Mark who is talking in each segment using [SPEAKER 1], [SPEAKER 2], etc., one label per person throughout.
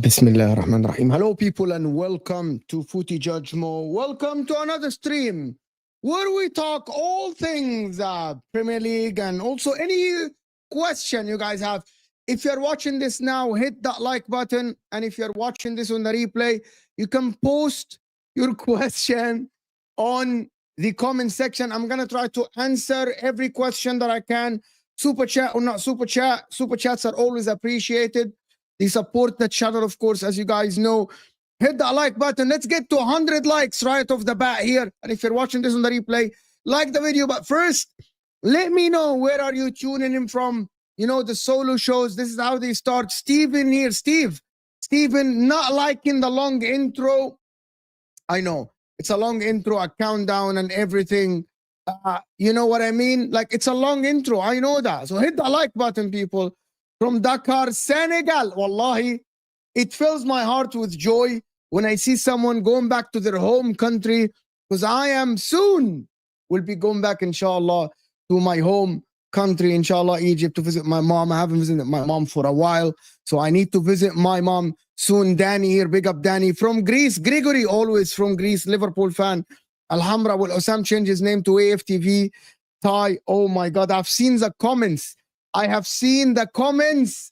[SPEAKER 1] Bismillah ar-Rahman ar-Rahim. Hello people and welcome to Footy Judge Mo. Welcome to another stream where we talk all things Premier League and also any question you guys have. If you're watching this now, hit that like button, and if you're watching this on the replay, you can post your question on the comment section. I'm gonna try to answer every question that I can. Super chat or not super chat, super chats are always appreciated. They support the channel, of course, as you guys know. Hit that like button. Let's get to 100 likes right off the bat here. And if you're watching this on the replay, like the video. But first, let me know, where are you tuning in from? You know, the solo shows, this is how they start. Steven here. Steven, not liking the long intro. I know. It's a long intro, a countdown and everything. You know what I mean? Like, it's a long intro. I know that. So hit the like button, people. From Dakar, Senegal. Wallahi, it fills my heart with joy when I see someone going back to their home country, because I am soon will be going back, inshallah, to my home country, inshallah, Egypt, to visit my mom. I haven't visited my mom for a while, so I need to visit my mom soon. Danny here, big up Danny. From Greece, Gregory, always from Greece, Liverpool fan. Alhamra, will Osam change his name to AFTV? Thai, oh my God, I've seen the comments. I have seen the comments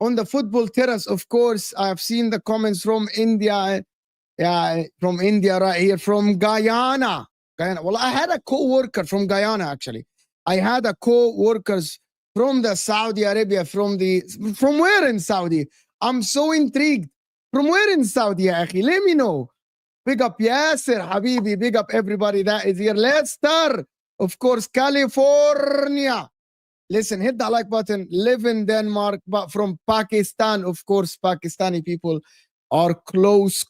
[SPEAKER 1] on the football terrace, of course. I have seen the comments from India. Yeah, from India right here, from Guyana. Well, I had a co-worker from Guyana, actually. I had a co-workers from the Saudi Arabia, from where in Saudi? I'm so intrigued. From where in Saudi, akhi? Let me know. Big up Yasser, Habibi. Big up everybody that is here. Leicester, of course, California. Listen, hit that like button. Live in Denmark, but from Pakistan, of course, Pakistani people are close.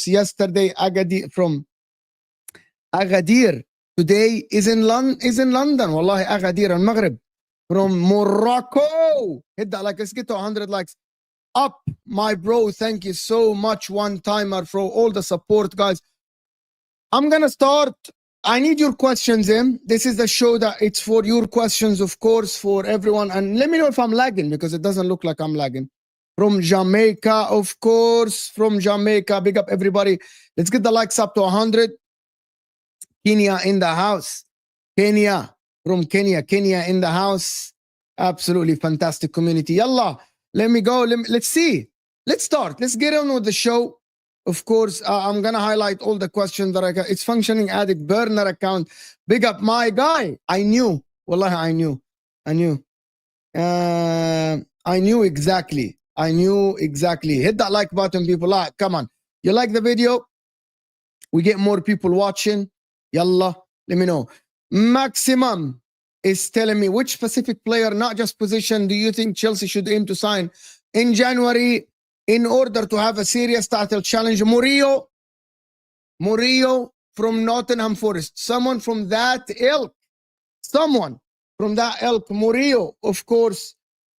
[SPEAKER 1] Yesterday, Agadir, from Agadir today is in London. Wallahi, Agadir al Maghrib from Morocco. Hit that like, let's get to 100 likes. Up, my bro. Thank you so much, one timer, for all the support, guys. I'm gonna start. I need your questions in. This is the show that it's for your questions, of course, for everyone. And let me know if I'm lagging, because it doesn't look like I'm lagging. From Jamaica, of course. From Jamaica. Big up, everybody. Let's get the likes up to 100. Kenya in the house. Kenya. From Kenya. Kenya in the house. Absolutely fantastic community. Yalla. Let me go. Let's see. Let's start. Let's get on with the show. Of course, I'm going to highlight all the questions that I got. It's functioning addict burner account. Big up my guy. I knew. Wallahi, I knew. I knew exactly. Hit that like button, people. Like, come on. You like the video? We get more people watching. Yalla. Let me know. Maximum is telling me which specific player, not just position, do you think Chelsea should aim to sign in January in order to have a serious title challenge? Murillo from Nottingham Forest. Someone from that ilk. Murillo, of course.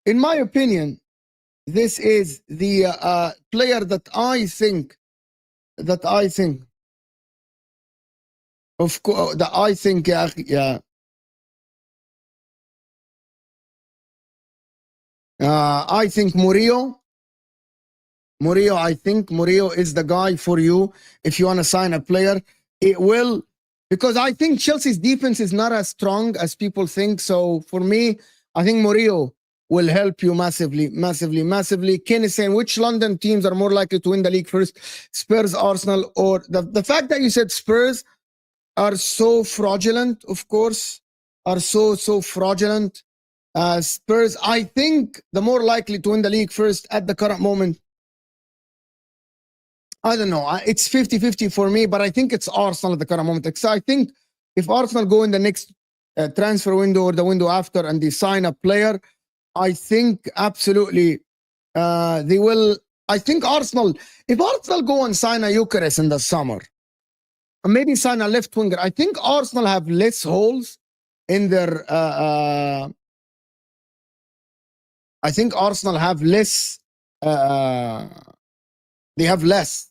[SPEAKER 1] In my opinion, this is the player that I think, of course, yeah. I think Murillo, I think Murillo is the guy for you if you want to sign a player. It will, because I think Chelsea's defense is not as strong as people think. So for me, I think Murillo will help you massively. Ken is saying, which London teams are more likely to win the league first? Spurs, Arsenal, or the fact that you said Spurs are so fraudulent, of course, are so fraudulent. Spurs, I think the more likely to win the league first at the current moment. I don't know. It's 50-50 for me, but I think it's Arsenal at the current moment. So I think if Arsenal go in the next transfer window or the window after and they sign a player, I think absolutely they will. I think Arsenal, if Arsenal go and sign a Eucharist in the summer, and maybe sign a left winger, I think Arsenal have less holes in their I think Arsenal have less. They have less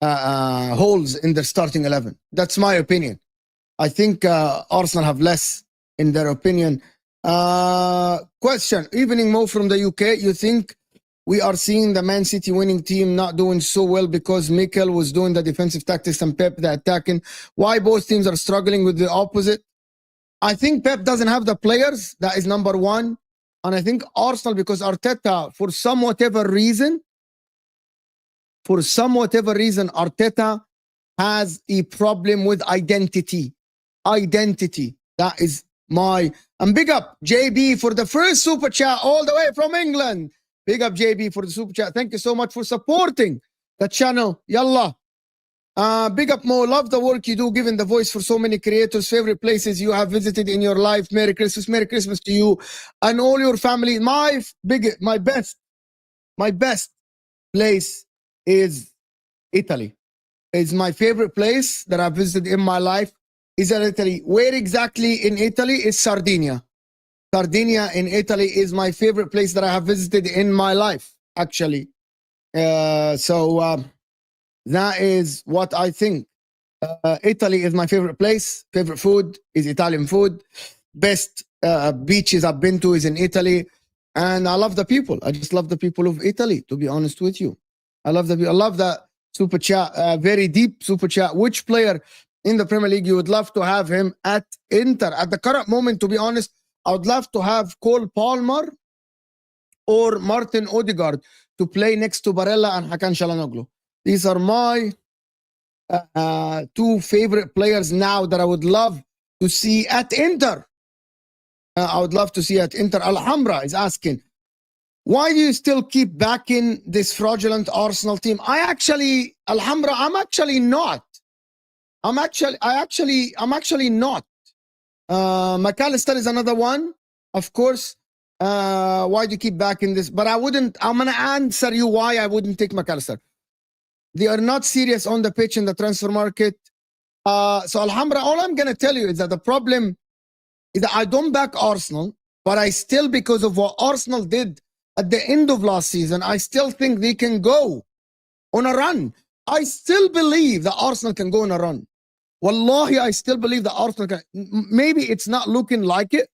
[SPEAKER 1] holes in their starting 11. That's my opinion. I think Arsenal have less in their opinion. Question: Evening Mo from the UK. You think we are seeing the Man City winning team not doing so well because Mikel was doing the defensive tactics and Pep the attacking? Why both teams are struggling with the opposite? I think Pep doesn't have the players. That is number one. And I think Arsenal, because Arteta, for some whatever reason, Arteta has a problem with identity. That is my... And big up JB for the first super chat all the way from England. Big up JB for the super chat. Thank you so much for supporting the channel. Yalla. Big up Mo. Love the work you do, giving the voice for so many creators. Favorite places you have visited in your life. Merry Christmas. Merry Christmas to you and all your family. My best place is Italy. It's my favorite place that I've visited in my life is Italy. Where exactly in Italy is Sardinia. Sardinia in Italy is my favorite place that I have visited in my life, actually. That is what I think. Italy is my favorite place. Favorite food is Italian food. Best beaches I've been to is in Italy. And I love the people. I just love the people of Italy, to be honest with you. I love that super chat, very deep super chat. Which player in the Premier League you would love to have him at Inter? At the current moment, to be honest, I would love to have Cole Palmer or Martin Odegaard to play next to Barella and Hakan Çalhanoğlu. These are my two favorite players now that I would love to see at Inter. Alhambra is asking, why do you still keep backing this fraudulent Arsenal team? Alhambra, I'm actually not. McAllister is another one, of course. Why do you keep backing this? But I'm going to answer you why I wouldn't take McAllister. They are not serious on the pitch in the transfer market. So Alhambra, all I'm going to tell you is that the problem is that I don't back Arsenal, but I still, because of what Arsenal did at the end of last season, I still think they can go on a run. I still believe that Arsenal can go on a run. Wallahi, I still believe that Arsenal can. Maybe it's not looking like it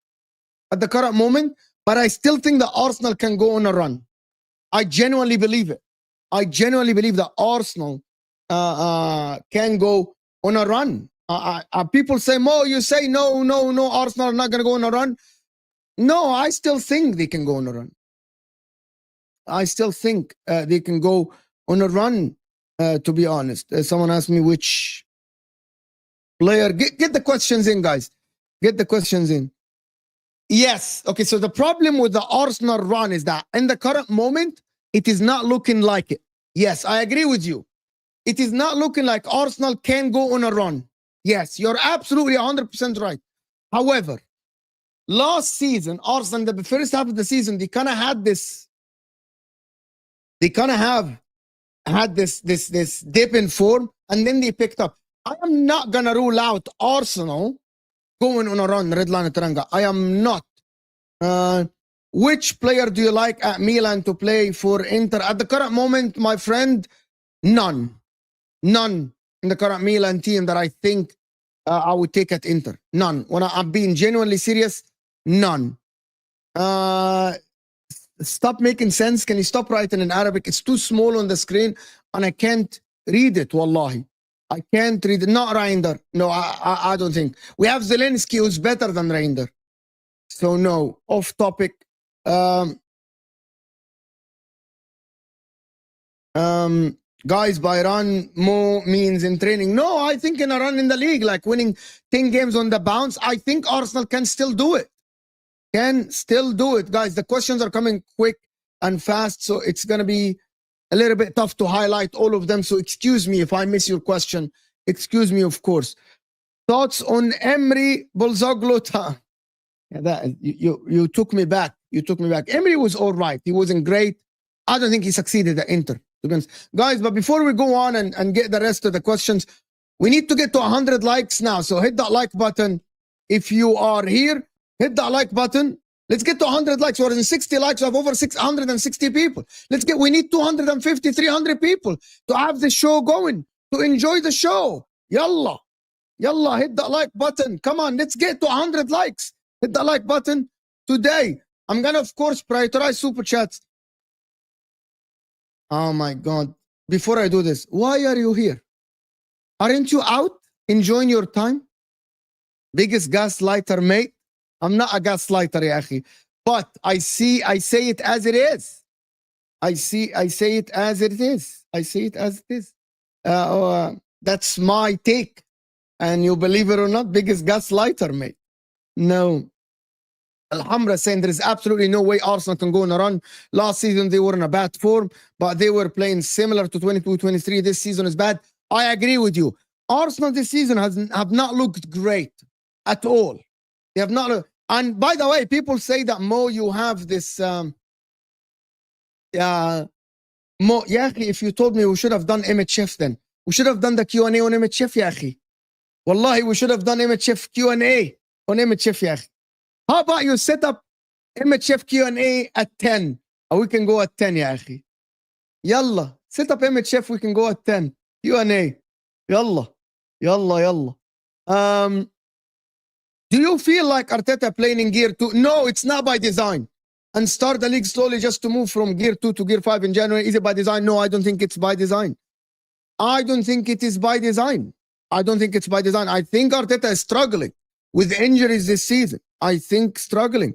[SPEAKER 1] at the current moment, but I still think that Arsenal can go on a run. I genuinely believe it. I genuinely believe that Arsenal can go on a run. People say, Mo, you say no, Arsenal are not going to go on a run. No, I still think they can go on a run. I still think they can go on a run, to be honest. Someone asked me which player. Get the questions in, guys. Get the questions in. Yes. Okay, so the problem with the Arsenal run is that in the current moment, it is not looking like it. Yes, I agree with you. It is not looking like Arsenal can go on a run. Yes, you're absolutely 100% right. However, last season, Arsenal, the first half of the season, they kind of had this. They kind of had this dip in form, and then they picked up. I am not gonna rule out Arsenal going on a run, Redline Taranga. I am not. Which player do you like at Milan to play for Inter? At the current moment, my friend, none. None in the current Milan team that I think I would take at Inter. None. When I'm being genuinely serious, none. Stop making sense. Can you stop writing in Arabic? It's too small on the screen and I can't read it, wallahi. I can't read it. Not Reinder. No, I don't think. We have Zelensky who's better than Reinder. So no, off topic. Guys, by run, Mo means in training. No, I think in a run in the league, like winning 10 games on the bounce, I think Arsenal can still do it. Can still do it. Guys, the questions are coming quick and fast, so it's going to be a little bit tough to highlight all of them. So excuse me if I miss your question. Excuse me, of course. Thoughts on Emery Bolzoglu? Yeah, you took me back. You took me back. Emery was all right. He wasn't great. I don't think he succeeded at Inter. Guys, but before we go on and get the rest of the questions, we need to get to 100 likes now. So hit that like button if you are here. Hit that like button. Let's get to 100 likes. We're in 60 likes. We have over 660 people. We need 250, 300 people to have the show going, to enjoy the show. Yalla. Yalla, hit that like button. Come on, let's get to 100 likes. Hit that like button today. I'm going to, of course, prioritize super chats. Oh my God. Before I do this, why are you here? Aren't you out enjoying your time? Biggest gaslighter, mate. I'm not a gaslighter, yahi. But I say it as it is. I say it as it is. I say it as it is. That's my take. And you believe it or not, biggest gaslighter, mate. No. Alhambra saying there is absolutely no way Arsenal can go on a run. Last season, they were in a bad form, but they were playing similar to 22-23. This season is bad. I agree with you. Arsenal this season have not looked great at all. They have not. And by the way, people say that, Mo, you have this. Mo, yeah, if you told me we should have done MHF then. We should have done the Q&A on MHF, yahi. Wallahi, we should have done MHF Q&A on MHF, yahi. How about you set up MHF Q&A at 10? Or we can go at 10, ya akhi. Yalla. Set up MHF, we can go at 10. Q&A. Yalla. Yalla. Do you feel like Arteta playing in gear 2? No, it's not by design. And start the league slowly just to move from gear 2 to gear 5 in January. Is it by design? No, I don't think it's by design. I don't think it is by design. I don't think it's by design. I think Arteta is struggling with injuries this season. I think struggling.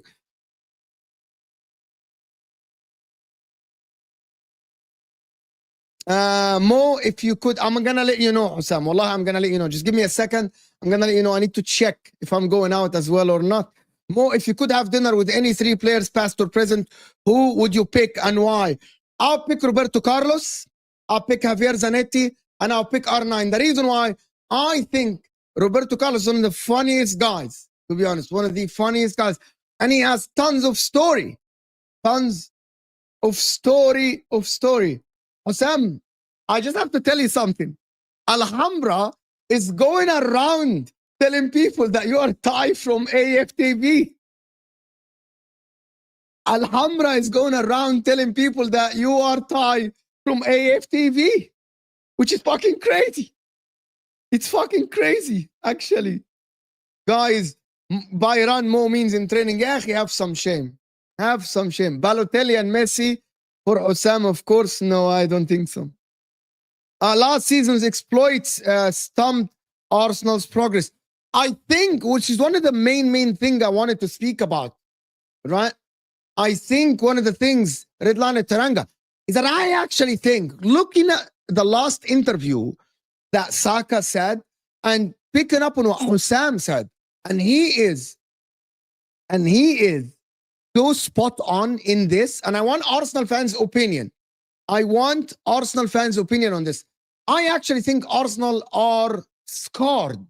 [SPEAKER 1] Mo, if you could, I'm going to let you know, Hussam. Wallah, I'm going to let you know. Just give me a second. I'm going to let you know. I need to check if I'm going out as well or not. Mo, if you could have dinner with any 3 players, past or present, who would you pick and why? I'll pick Roberto Carlos, I'll pick Javier Zanetti, and I'll pick R9. The reason why, I think Roberto Carlos is one of the funniest guys, to be honest, one of the funniest guys. And he has tons of story. Tons of story. Hussam, I just have to tell you something. Alhambra is going around telling people that you are Thai from AFTV. Alhambra is going around telling people that you are Thai from AFTV, which is fucking crazy. It's fucking crazy, actually. Guys, Bayran Mo means in training. Yeah, have some shame. Have some shame. Balotelli and Messi for Osam, of course. No, I don't think so. Last season's exploits stumped Arsenal's progress. I think, which is one of the main thing I wanted to speak about, right? I think one of the things, Redlane Teranga, is that I actually think, looking at the last interview that Saka said and picking up on what Hussam said, and he is so spot on in this. And I want Arsenal fans' opinion. I want Arsenal fans' opinion on this. I actually think Arsenal are scarred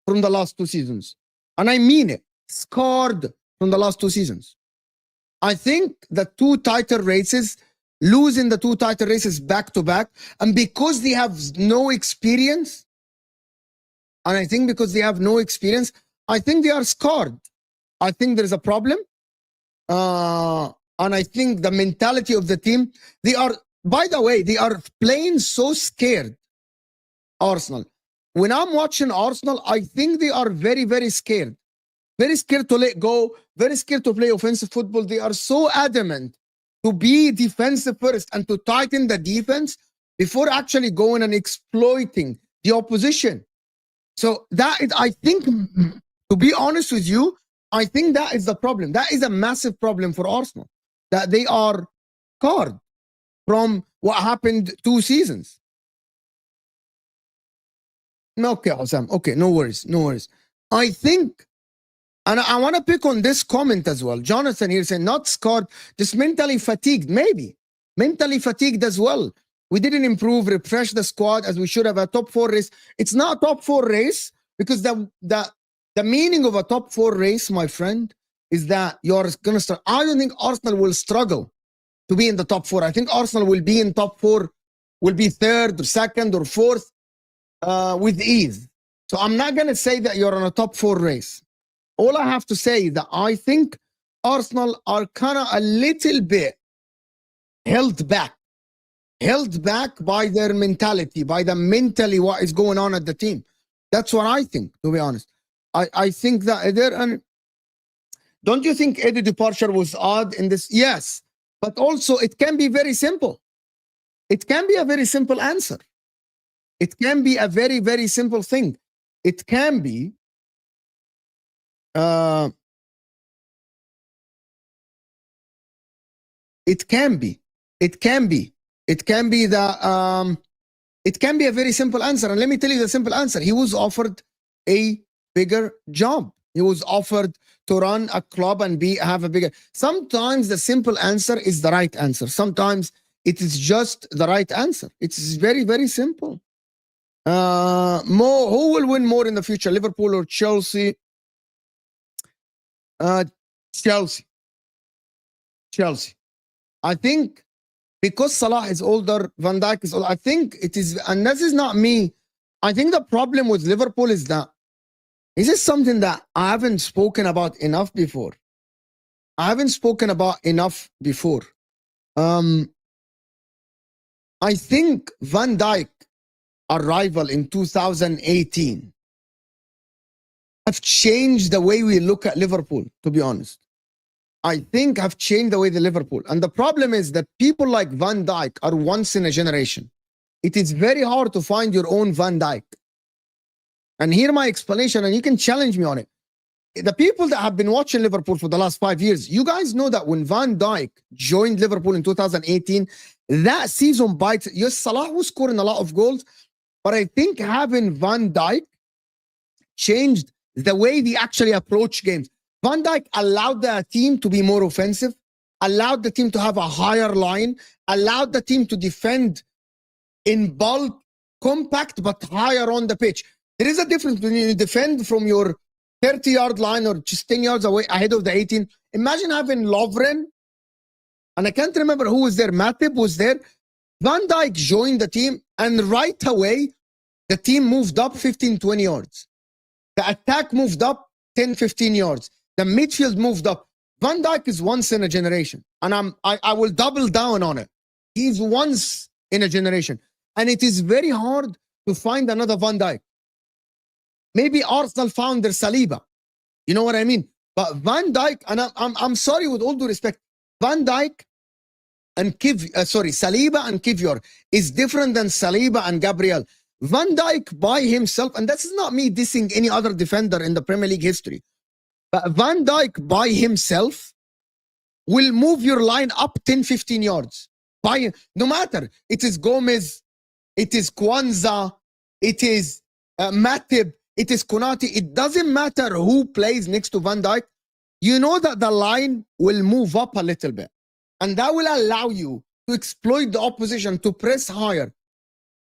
[SPEAKER 1] from the last 2 seasons. And I mean it, scarred from the last 2 seasons. I think the 2 title races, losing the 2 title races back to back, and because they have no experience, and I think because they have no experience, I think they are scarred. I think there is a problem. And I think the mentality of the team, they are, by the way, they are playing so scared, Arsenal. When I'm watching Arsenal, I think they are very scared. Very scared to let go, very scared to play offensive football. They are so adamant to be defensive first and to tighten the defense before actually going and exploiting the opposition. So that is, I think, to be honest with you, I think that is the problem. That is a massive problem for Arsenal, that they are scarred from what happened 2 seasons. Okay, Osam. Okay, no worries. I think, and I want to pick on this comment as well. Jonathan here saying, not scarred, just mentally fatigued. Maybe. Mentally fatigued as well. We didn't improve, refresh the squad as we should have. A top 4 race. It's not a top 4 race because the meaning of a top 4 race, my friend, is that you're going to start. I don't think Arsenal will struggle to be in the top 4. I think Arsenal will be in top 4, will be 3rd or 2nd or 4th with ease. So I'm not going to say that you're on a top 4 race. All I have to say is that I think Arsenal are kind of a little bit held back by their mentality, by the mentally what is going on at the team. That's what I think, to be honest. I think that there, and don't you think Eddie departure was odd in this? Yes, but also it can be very simple. It can be a very simple answer. It can be a very simple thing. It can be it can be a very simple answer. And let me tell you the simple answer. He was offered a bigger job. He was offered to run a club and have a bigger. Sometimes the simple answer is the right answer. Sometimes it is just the right answer. It's very simple. Who will win more in the future, Liverpool or Chelsea? Chelsea. I think because Salah is older, Van Dijk is older, I think it is, and this is not me. I think the problem with Liverpool is that this is something that I haven't spoken about enough before. I think Van Dijk arrival in 2018 have changed the way we look at Liverpool, to be honest. I think have changed the way the Liverpool. And the problem is that people like Van Dijk are once in a generation. It is very hard to find your own Van Dijk. And hear my explanation, and you can challenge me on it. The people that have been watching Liverpool for the last 5 years, you guys know that when Van Dijk joined Liverpool in 2018, that season bites. Yes, Salah was scoring a lot of goals, but I think having Van Dijk changed the way they actually approach games. Van Dijk allowed the team to be more offensive, allowed the team to have a higher line, allowed the team to defend in bulk, compact, but higher on the pitch. There is a difference when you defend from your 30-yard line or just 10 yards away ahead of the 18. Imagine having Lovren, and I can't remember who was there. Matip was there. Van Dijk joined the team, and right away, the team moved up 15, 20 yards. The attack moved up 10, 15 yards. The midfield moved up. Van Dijk is once in a generation. And I will double down on it. He's once in a generation. And it is very hard to find another Van Dijk. Maybe Arsenal found their Saliba. You know what I mean? But Van Dijk, and I'm sorry with all due respect, Van Dijk and Saliba and Kivior is different than Saliba and Gabriel. Van Dijk by himself, and this is not me dissing any other defender in the Premier League history, but Van Dijk by himself will move your line up 10, 15 yards. No matter, it is Gomez, it is Kwanzaa, it is Matip, it is Konate. It doesn't matter who plays next to Van Dijk. You know that the line will move up a little bit. And that will allow you to exploit the opposition, to press higher.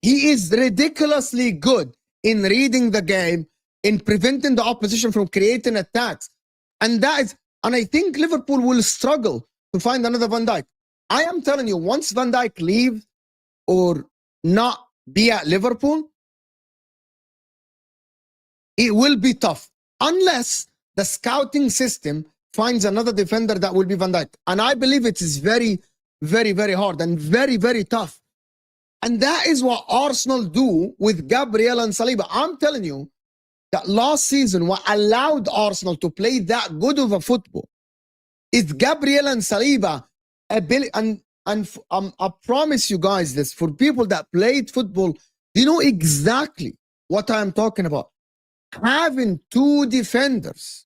[SPEAKER 1] He is ridiculously good in reading the game, in preventing the opposition from creating attacks. And I think Liverpool will struggle to find another Van Dijk. I am telling you, once Van Dijk leaves or not be at Liverpool, it will be tough. Unless the scouting system finds another defender that will be Van Dijk. And I believe it is very, very, very hard and very, very tough. And that is what Arsenal do with Gabriel and Saliba. I'm telling you that last season, what allowed Arsenal to play that good of a football is Gabriel and Saliba ability. And I promise you guys this, for people that played football, you know exactly what I'm talking about. Having two defenders,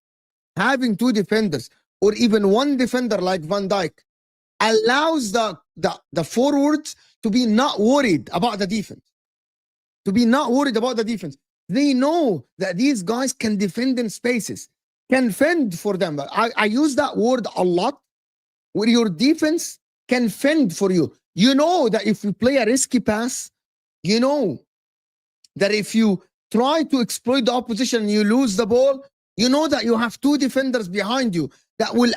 [SPEAKER 1] or even one defender like Van Dijk allows the forwards to be not worried about the defense. They know that these guys can defend in spaces, can fend for them. I use that word a lot, where your defense can fend for you. You know that if you play a risky pass, you know that if you try to exploit the opposition and you lose the ball, you know that you have two defenders behind you that will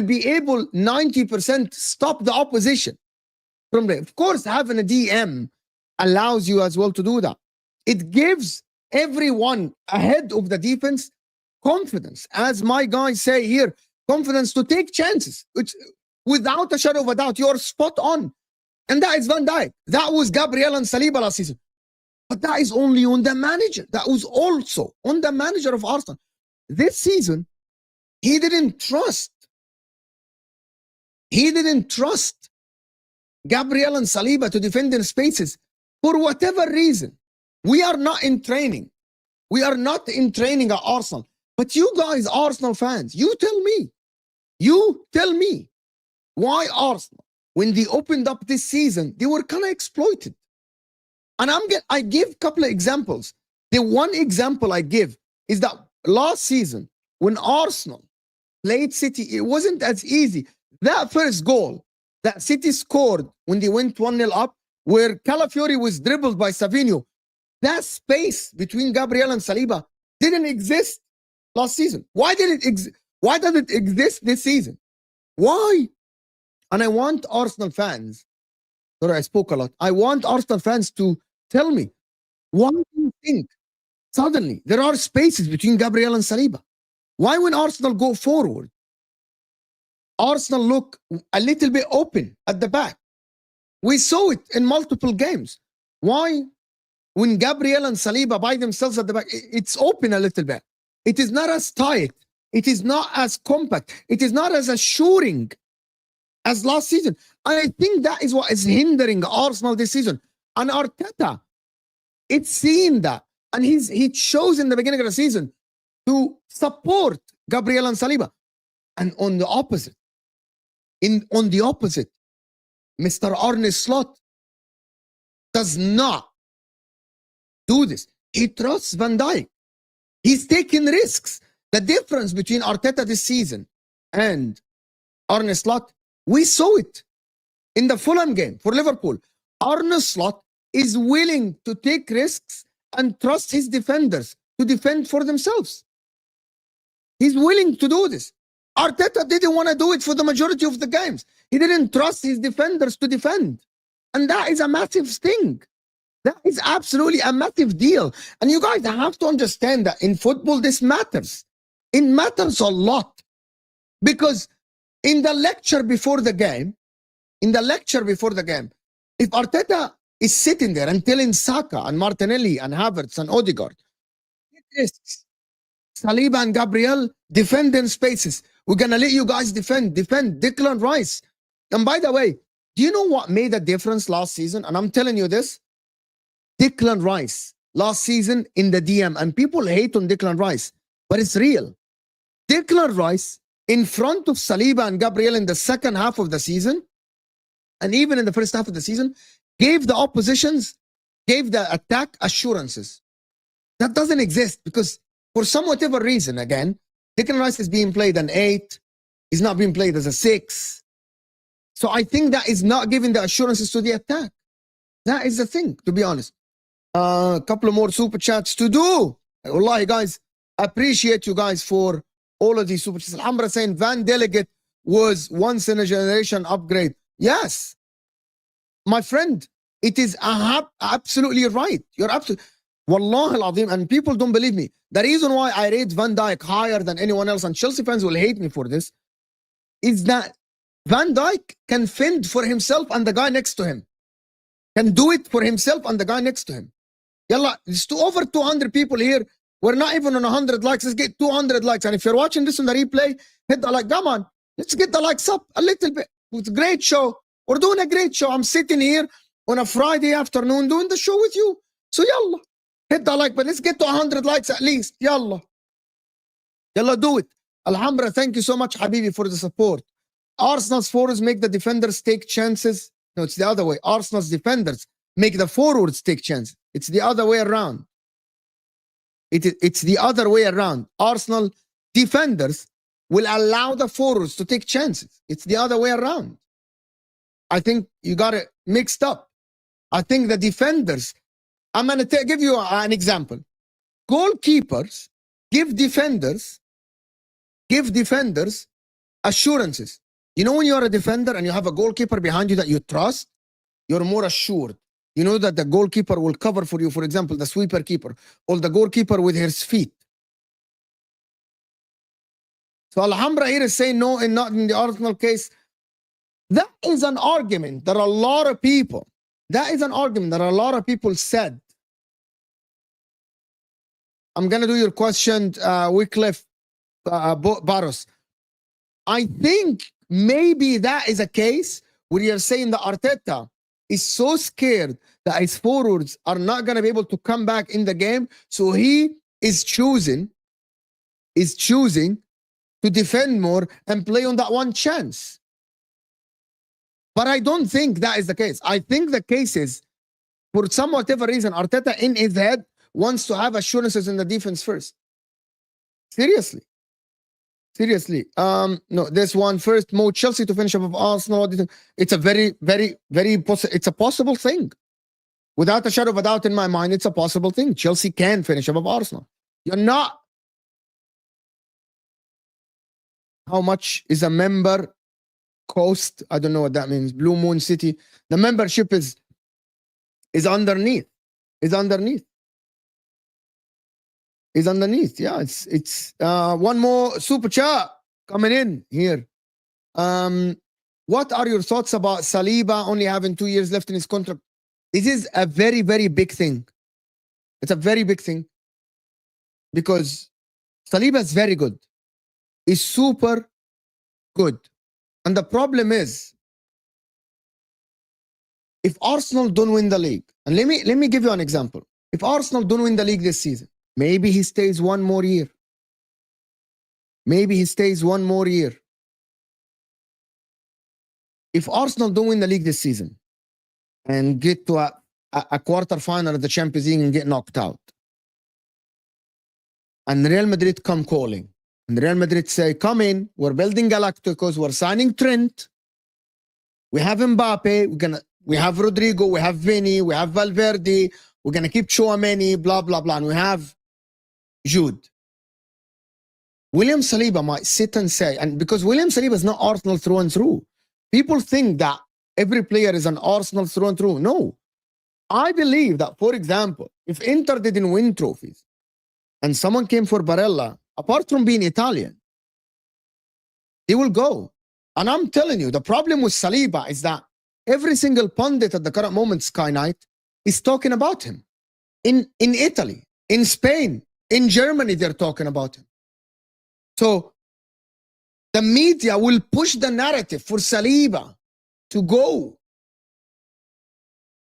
[SPEAKER 1] be able 90% stop the opposition from there. Of course, having a DM allows you as well to do that. It gives everyone ahead of the defense confidence. As my guys say here, confidence to take chances, which without a shadow of a doubt, you're spot on. And that is Van Dijk. That was Gabriel and Saliba last season. But that is only on the manager. That was also on the manager of Arsenal. This season, he didn't trust Gabriel and Saliba to defend in spaces for whatever reason. We are not in training. At Arsenal. But you guys, Arsenal fans, you tell me why Arsenal, when they opened up this season, they were kind of exploited. And I give a couple of examples. The one example I give is that last season, when Arsenal played City, it wasn't as easy. That first goal that City scored when they went 1-0 up, where Calafiori was dribbled by Savinho, that space between Gabriel and Saliba didn't exist last season. Why does it exist this season? Why? And I want Arsenal fans, sorry, I spoke a lot. I want Arsenal fans to tell me, why do you think suddenly there are spaces between Gabriel and Saliba? Why, when Arsenal go forward, Arsenal look a little bit open at the back? We saw it in multiple games. Why, when Gabriel and Saliba by themselves at the back, it's open a little bit? It is not as tight. It is not as compact. It is not as assuring as last season. And I think that is what is hindering Arsenal this season. And Arteta, it's seen that. And he chose in the beginning of the season to support Gabriel and Saliba. And on the opposite, Mr. Arne Slot does not do this. He trusts Van Dijk. He's taking risks. The difference between Arteta this season and Arne Slot, we saw it in the Fulham game for Liverpool. Arne Slot is willing to take risks and trust his defenders to defend for themselves. He's willing to do this. Arteta didn't want to do it for the majority of the games. He didn't trust his defenders to defend. And that is a massive sting. That is absolutely a massive deal. And you guys have to understand that in football, this matters. It matters a lot. Because in the lecture before the game, if Arteta is sitting there and telling Saka and Martinelli and Havertz and Odegaard, risks, Saliba and Gabriel, defend in spaces. We're going to let you guys defend Declan Rice. And by the way, do you know what made a difference last season? And I'm telling you this, Declan Rice last season in the DM, and people hate on Declan Rice, but it's real. Declan Rice in front of Saliba and Gabriel in the second half of the season, and even in the first half of the season, gave the attack assurances. That doesn't exist because for some whatever reason, again, Declan Rice is being played an 8. He's not being played as a 6. So I think that is not giving the assurances to the attack. That is the thing, to be honest. A couple of more super chats to do. Wallahi, guys, appreciate you guys for all of these super chats. Alhambra saying Van Delegate was once in a generation upgrade. Yes, my friend, it is absolutely right. You're absolutely, Wallah al-Azim, and people don't believe me. The reason why I rate Van Dijk higher than anyone else, and Chelsea fans will hate me for this, is that Van Dijk can fend for himself and the guy next to him. Can do it for himself and the guy next to him. Yalla, it's over 200 people here. We're not even on 100 likes. Let's get 200 likes. And if you're watching this on the replay, hit the like. Come on, let's get the likes up a little bit. It's a great show. We're doing a great show. I'm sitting here on a Friday afternoon doing the show with you. So yalla, hit the like. But let's get to 100 likes at least. Yalla. Yalla, do it. Alhambra, thank you so much, Habibi, for the support. Arsenal's forwards make the defenders take chances. No, it's the other way. Arsenal's defenders make the forwards take chances. It's the other way around. It's the other way around. Arsenal defenders will allow the forwards to take chances. It's the other way around. I think you got it mixed up. I think the defenders, I'm going to give you an example. Goalkeepers give defenders assurances. You know, when you're a defender and you have a goalkeeper behind you that you trust, you're more assured. You know that the goalkeeper will cover for you, for example, the sweeper keeper or the goalkeeper with his feet. So Alhambra here is saying no, and not in the Arsenal case. That is an argument that a lot of people said. I'm going to do your question, Wycliffe Barros. I think maybe that is a case where you're saying that Arteta is so scared that his forwards are not going to be able to come back in the game. So he is choosing to defend more and play on that one chance. But I don't think that is the case. I think the case is, for some whatever reason, Arteta in his head wants to have assurances in the defense first. Seriously. No, this one first. Mo Chelsea to finish above Arsenal. It's a very it's a possible thing. Without a shadow of a doubt in my mind, it's a possible thing. Chelsea can finish above Arsenal. You're not. How much is a member cost? I don't know what that means. Blue Moon City. The membership is underneath. Yeah, it's one more super chat coming in here. What are your thoughts about Saliba only having 2 years left in his contract? This is a very big thing. It's a very big thing because Saliba is very good. He's super good. And the problem is, if Arsenal don't win the league, and let me give you an example. If Arsenal don't win the league this season, maybe he stays one more year. If Arsenal don't win the league this season and get to a quarter final of the Champions League and get knocked out, and Real Madrid come calling, and Real Madrid say, come in, we're building Galacticos, we're signing Trent, we have Mbappe, we have Rodrigo, we have Vinny, we have Valverde, we're going to keep Chouameni, blah, blah, blah, and we have Jude. William Saliba might sit and say, and because William Saliba is not Arsenal through and through. People think that every player is an Arsenal through and through. No. I believe that, for example, if Inter didn't win trophies and someone came for Barella, apart from being Italian, he will go. And I'm telling you, the problem with Saliba is that every single pundit at the current moment, Sky Knight, is talking about him. In Italy, in Spain, in Germany, they're talking about him. So the media will push the narrative for Saliba to go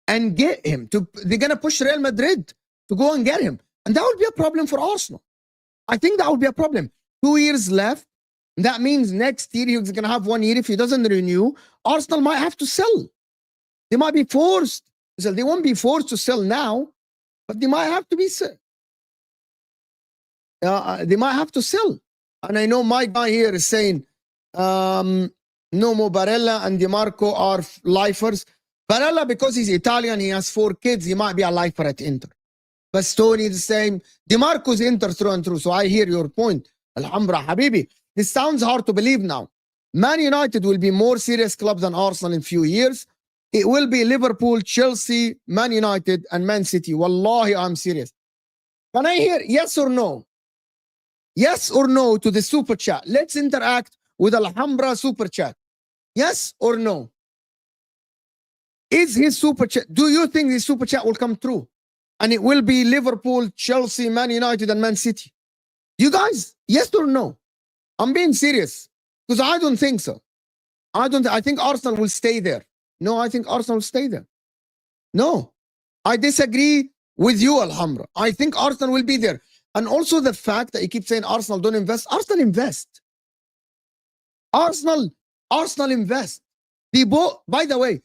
[SPEAKER 1] and get him. They're going to push Real Madrid to go and get him. And that would be a problem for Arsenal. I think that would be a problem. 2 years left. That means next year he's going to have 1 year. If he doesn't renew, Arsenal might have to sell. They might be forced to sell. They won't be forced to sell now, but they might have to be they might have to sell. And I know my guy here is saying no more Barella and Di Marco are lifers. Barella, because he's Italian, he has 4 kids, he might be a lifer at Inter. Bastoni the same. Di Marco's Inter through and through. So I hear your point. Alhambra, Habibi. This sounds hard to believe now. Man United will be more serious club than Arsenal in few years. It will be Liverpool, Chelsea, Man United, and Man City. Wallahi, I'm serious. Can I hear yes or no? Yes or no to the super chat? Let's interact with Alhambra super chat. Yes or no? Is his super chat, do you think his super chat will come true? And it will be Liverpool, Chelsea, Man United, and Man City. You guys, yes or no? I'm being serious because I don't think so. I think Arsenal will stay there. No, I think Arsenal will stay there. No, I disagree with you, Alhambra. I think Arsenal will be there. And also the fact that you keep saying Arsenal don't invest. Arsenal invest. Arsenal invest. By the way,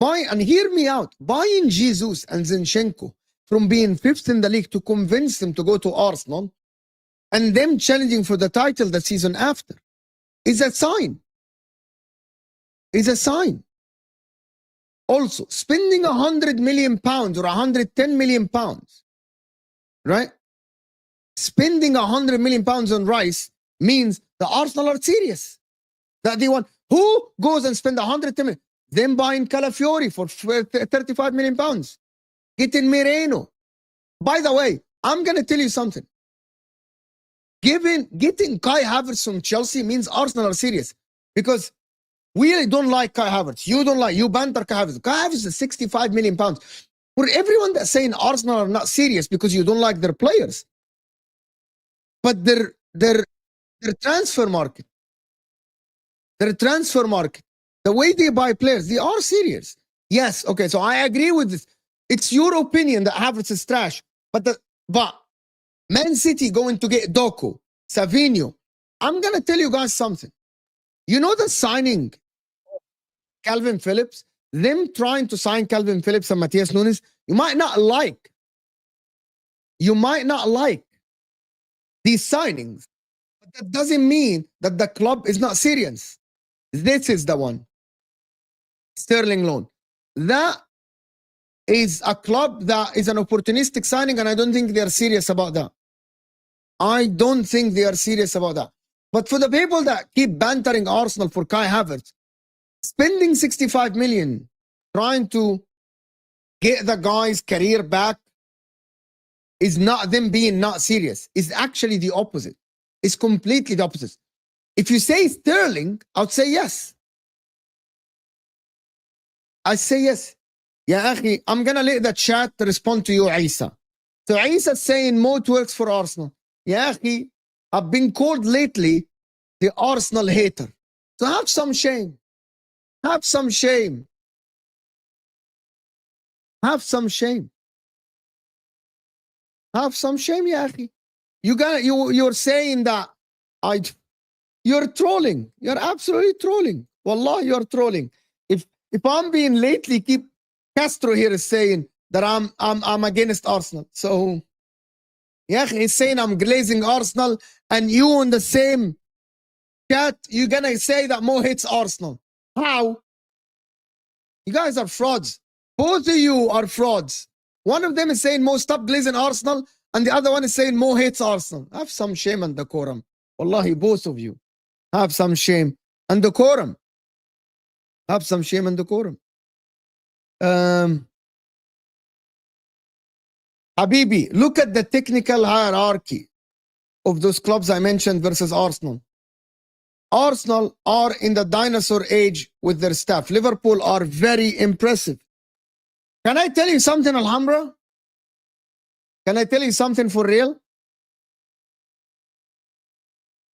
[SPEAKER 1] and hear me out, buying Jesus and Zinchenko from being 5th in the league to convince them to go to Arsenal and them challenging for the title the season after is a sign. Is a sign. Also, spending 100 million pounds or 110 million pounds, right? Spending 100 million pounds on Rice means the Arsenal are serious. That they want. Who goes and spend 110 million? Them buying Calafiori for 35 million pounds. Getting Moreno. By the way, I'm going to tell you something. Getting Kai Havertz from Chelsea means Arsenal are serious. Because we don't like Kai Havertz. You banter Kai Havertz. Kai Havertz is 65 million pounds. For everyone that's saying Arsenal are not serious because you don't like their players. But their transfer market. Their transfer market. The way they buy players, they are serious. Yes, okay, so I agree with this. It's your opinion that Havertz is trash. But Man City going to get Doku, Savinho. I'm going to tell you guys something. You know the signing Calvin Phillips? Them trying to sign Calvin Phillips and Matthias Nunes, you might not like these signings. But that doesn't mean that the club is not serious. This is the one. Sterling loan. That is a club that is an opportunistic signing, and I don't think they are serious about that. I don't think they are serious about that. But for the people that keep bantering Arsenal for Kai Havertz, spending 65 million trying to get the guy's career back is not them being not serious. It's actually the opposite. It's completely the opposite. If you say Sterling, I would say yes. I say yes. Yeah, akhi, I'm going to let the chat respond to you, Isa. So Isa saying Moat works for Arsenal. Yeah, akhi, I've been called lately the Arsenal hater. So have some shame. Have some shame. Have some shame. Have some shame, yeah, akhi. You're saying that you're trolling. You're absolutely trolling. Wallah, you're trolling. If I'm being lately, keep Castro here is saying that I'm against Arsenal. So yeah, he's saying I'm glazing Arsenal, and you in the same chat, you're gonna say that Mo hates Arsenal. How? You guys are frauds. Both of you are frauds. One of them is saying Mo stop glazing Arsenal, and the other one is saying Mo hates Arsenal. Have some shame and decorum. Wallahi, both of you. Have some shame and decorum. Have some shame and decorum. Habibi, look at the technical hierarchy of those clubs I mentioned versus Arsenal. Arsenal are in the dinosaur age with their staff. Liverpool are very impressive. Can I tell you something, Alhambra? Can I tell you something for real?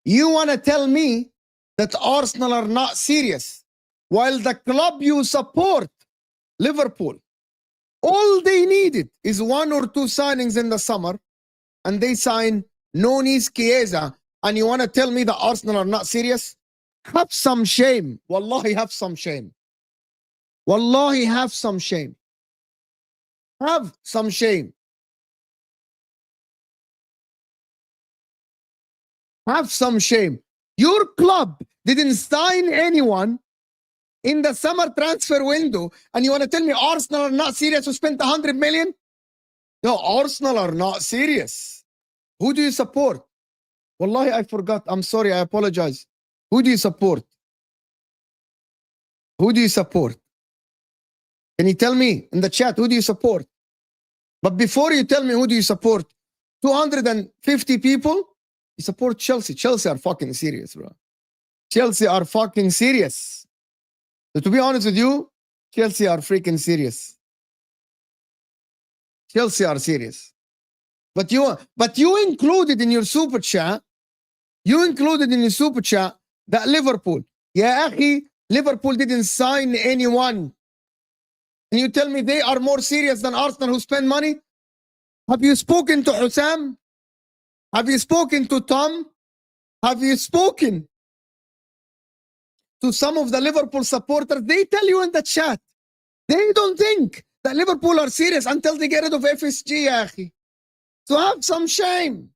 [SPEAKER 1] You want to tell me that Arsenal are not serious, while the club you support, Liverpool, all they needed is 1 or 2 signings in the summer, and they sign Nonis Chiesa, and you want to tell me that Arsenal are not serious? Have some shame. Wallahi, have some shame. Wallahi, have some shame. Have some shame. Have some shame. Your club didn't sign anyone in the summer transfer window, and you want to tell me Arsenal are not serious who spent 100 million? No, Arsenal are not serious. Who do you support? Wallahi, I forgot. I'm sorry. I apologize. Who do you support? Who do you support? Can you tell me in the chat, who do you support? But before you tell me who do you support, 250 people, you support Chelsea. Chelsea are fucking serious, bro. Chelsea are fucking serious. So to be honest with you, Chelsea are freaking serious. Chelsea are serious. But you included in your super chat, that Liverpool. Ya akhi, Liverpool didn't sign anyone. And you tell me they are more serious than Arsenal who spend money? Have you spoken to Hussam? Have you spoken to Tom? Have you spoken to some of the Liverpool supporters? They tell you in the chat. They don't think that Liverpool are serious until they get rid of FSG, ya akhi. So have some shame.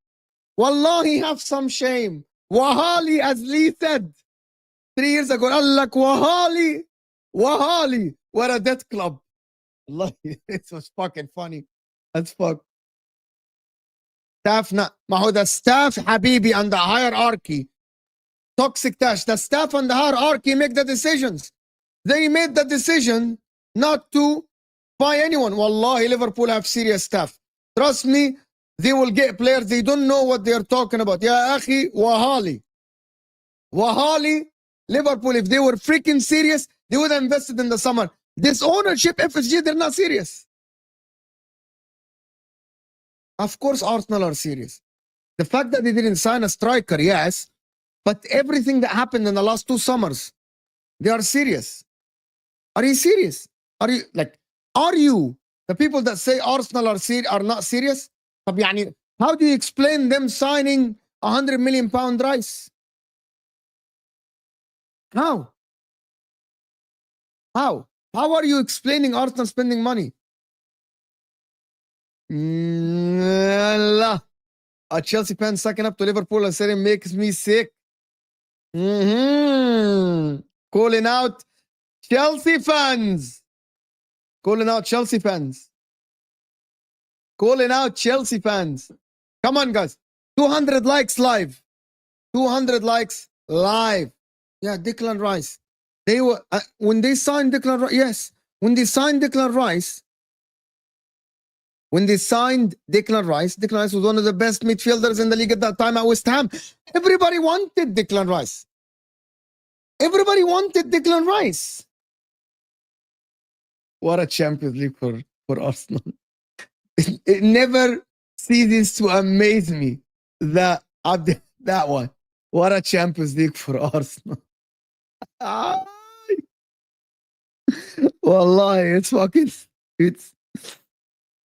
[SPEAKER 1] Wallahi, have some shame. Wahali, as Lee said 3 years ago, Allah, Wahali, what a death club. Allah, it was fucking funny as fuck. Staff, the staff, Habibi, and the hierarchy. Toxic Tash, the staff and the hierarchy make the decisions. They made the decision not to buy anyone. Wallahi, Liverpool have serious staff. Trust me, they will get players. They don't know what they're talking about. Ya akhi, Wahali, Liverpool, if they were freaking serious, they would have invested in the summer. This ownership, FSG, they're not serious. Of course, Arsenal are serious. The fact that they didn't sign a striker, yes, but everything that happened in the last 2 summers, they are serious. Are you serious? Are you the people that say Arsenal are not serious? How do you explain them signing £100 million Rice? How? How are you explaining Arsenal spending money? Allah. A Chelsea fan sucking up to Liverpool and saying makes me sick. Calling out Chelsea fans. Calling out Chelsea fans. Come on, guys. 200 likes live. 200 likes live. Yeah, Declan Rice. They were when they signed Declan Rice. Yes, when they signed Declan Rice. Declan Rice was one of the best midfielders in the league at that time at West Ham. Everybody wanted Declan Rice. What a Champions League for Arsenal. It never ceases to amaze me that one. What a Champions League for Arsenal. Wallahi,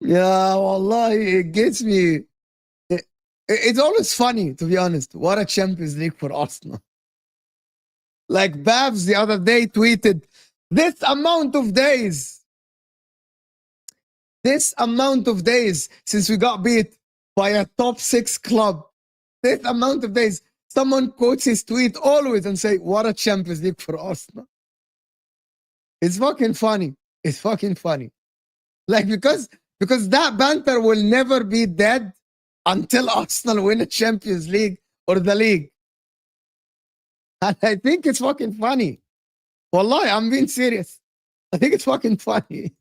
[SPEAKER 1] wallahi, it gets me. It's always funny, to be honest. What a Champions League for Arsenal. Like Babs the other day tweeted, this amount of days since we got beat by a top 6 club, this amount of days, someone quotes his tweet always and say, what a Champions League for Arsenal. It's fucking funny. Like, because that banter will never be dead until Arsenal win a Champions League or the league. And I think it's fucking funny. Wallahi, I'm being serious. I think it's fucking funny.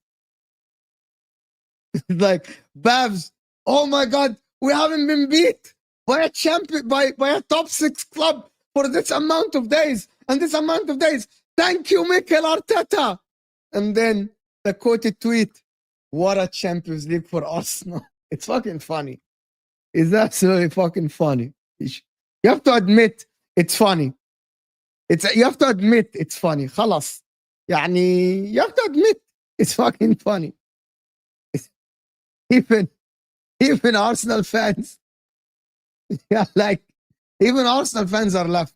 [SPEAKER 1] Like, Babs Oh my God, we haven't been beat by a champion, by a top 6 club for this amount of days and this amount of days. Thank you, Mikel Arteta. And then the quoted tweet, what a Champions League for Arsenal. It's fucking funny. It's absolutely fucking funny. You have to admit it's funny. You have to admit it's funny. خلاص. يعني you have to admit it's fucking funny. Even Arsenal fans, yeah, like even Arsenal fans are laughing.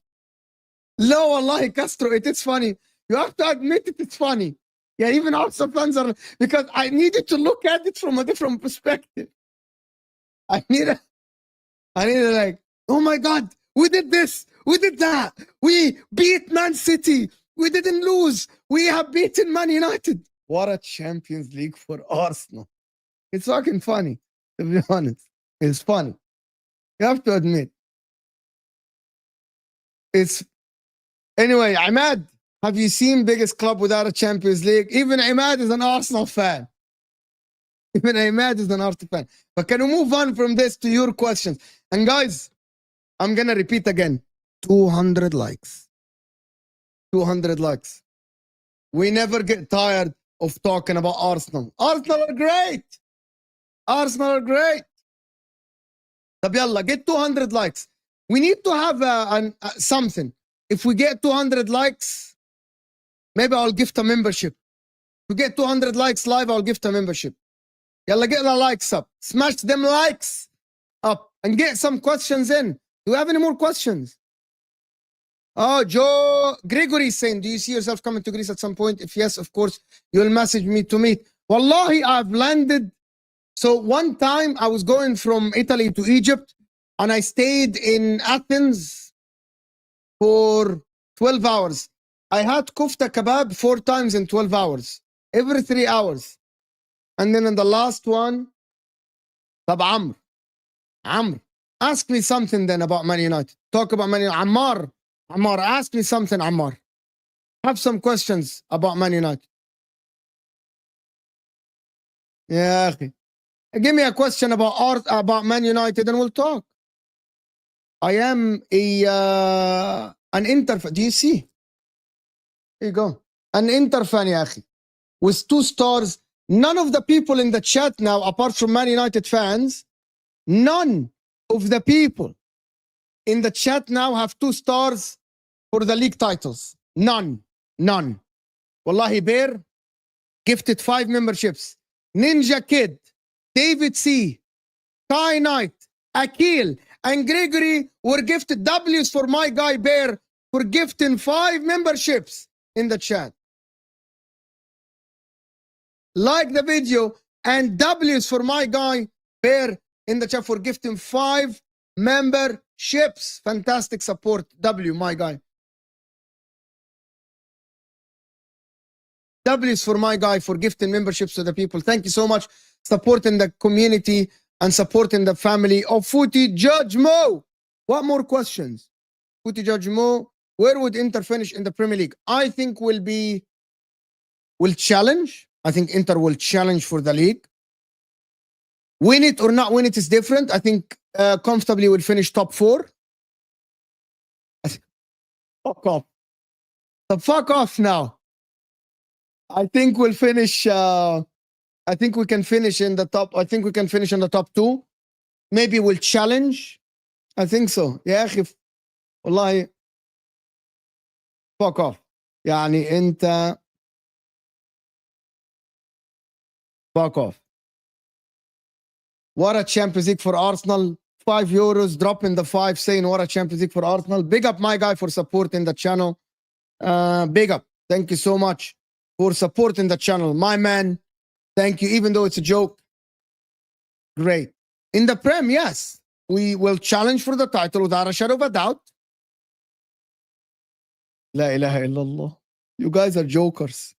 [SPEAKER 1] No, wallahi, Castro, it is funny. You have to admit it's funny. Yeah, even Arsenal fans are, because I needed to look at it from a different perspective. I needed like, oh my God, we did this, we did that, we beat Man City, we didn't lose, we have beaten Man United. What a Champions League for Arsenal. It's fucking funny, to be honest. It's funny. You have to admit. It's anyway, Ahmad, have you seen biggest club without a Champions League? Even Ahmad is an Arsenal fan. Even Ahmad is an Arsenal fan. But can we move on from this to your questions? And guys, I'm gonna repeat again. 200 likes. 200 likes. We never get tired of talking about Arsenal. Arsenal are great. Arsenal are great. طب يلا, get 200 likes. We need to have something. If we get 200 likes, maybe I'll gift a membership. If we get 200 likes live, I'll gift a membership. Yalla, get the likes up. Smash them likes up and get some questions in. Do we have any more questions? Oh, Joe Gregory saying, do you see yourself coming to Greece at some point? If yes, of course, you'll message me to meet. Wallahi, I've landed. So one time I was going from Italy to Egypt and I stayed in Athens for 12 hours. I had kufta kebab 4 times in 12 hours, every 3 hours. And then in the last one, Tab Amr, ask me something then about Man United. Talk about Man United. Ammar, ask me something, Ammar. Have some questions about Man United. Yeah. Give me a question about Man United and we'll talk. I am an Inter fan. Do you see? Here you go. An Inter fan, ya akhi, with 2 stars. None of the people in the chat now, apart from Man United fans, none of the people in the chat now have 2 stars for the league titles. None. Wallahi, Bear gifted 5 memberships. Ninja Kid, David C, Kai Knight, Akil, and Gregory were gifted W's for my guy Bear for gifting 5 memberships in the chat. Like the video, and W's for my guy Bear in the chat for gifting 5 memberships. Fantastic support, W, my guy. W's for my guy for gifting memberships to the people. Thank you so much. Supporting the community and supporting the family of Footy Judge Mo. What more questions? Footy Judge Mo, where would Inter finish in the Premier League? I think will challenge. I think Inter will challenge for the league. Win it or not win it is different. I think comfortably will finish top 4. Fuck off. So fuck off now. I think we'll finish. I think we can finish in the top. I think we can finish in the top 2. Maybe we'll challenge. I think so. يا أخي والله fuck off. يعني أنت fuck off. What a Champions League for Arsenal. €5 dropping the 5 saying what a Champions League for Arsenal. Big up my guy for supporting the channel. Big up. Thank you so much for supporting the channel. My man. Thank you. Even though it's a joke. Great. In the Prem, yes. We will challenge for the title without a shadow of a doubt. La ilaha illallah. You guys are jokers.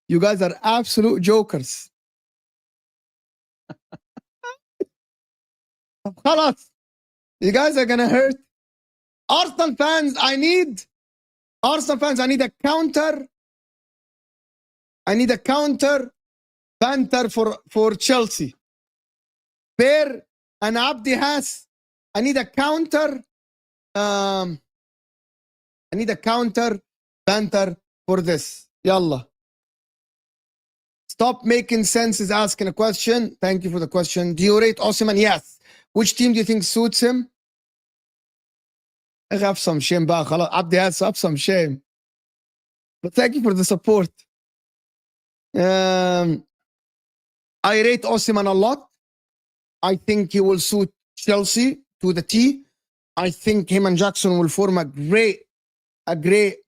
[SPEAKER 1] You guys are absolute jokers. خلاص. You guys are gonna hurt. Arsenal fans, I need a counter. I need a counter banter for Chelsea. Bear, and Abdi has. I need a counter. I need a counter banter for this. Yalla. Stop making sense is asking a question. Thank you for the question. Do you rate Osimhen? Yes. Which team do you think suits him? I have some shame بقى خلاص. Abdi has have some shame. But thank you for the support. I rate Osimhen a lot. I think he will suit Chelsea to the T. I think him and Jackson will form a great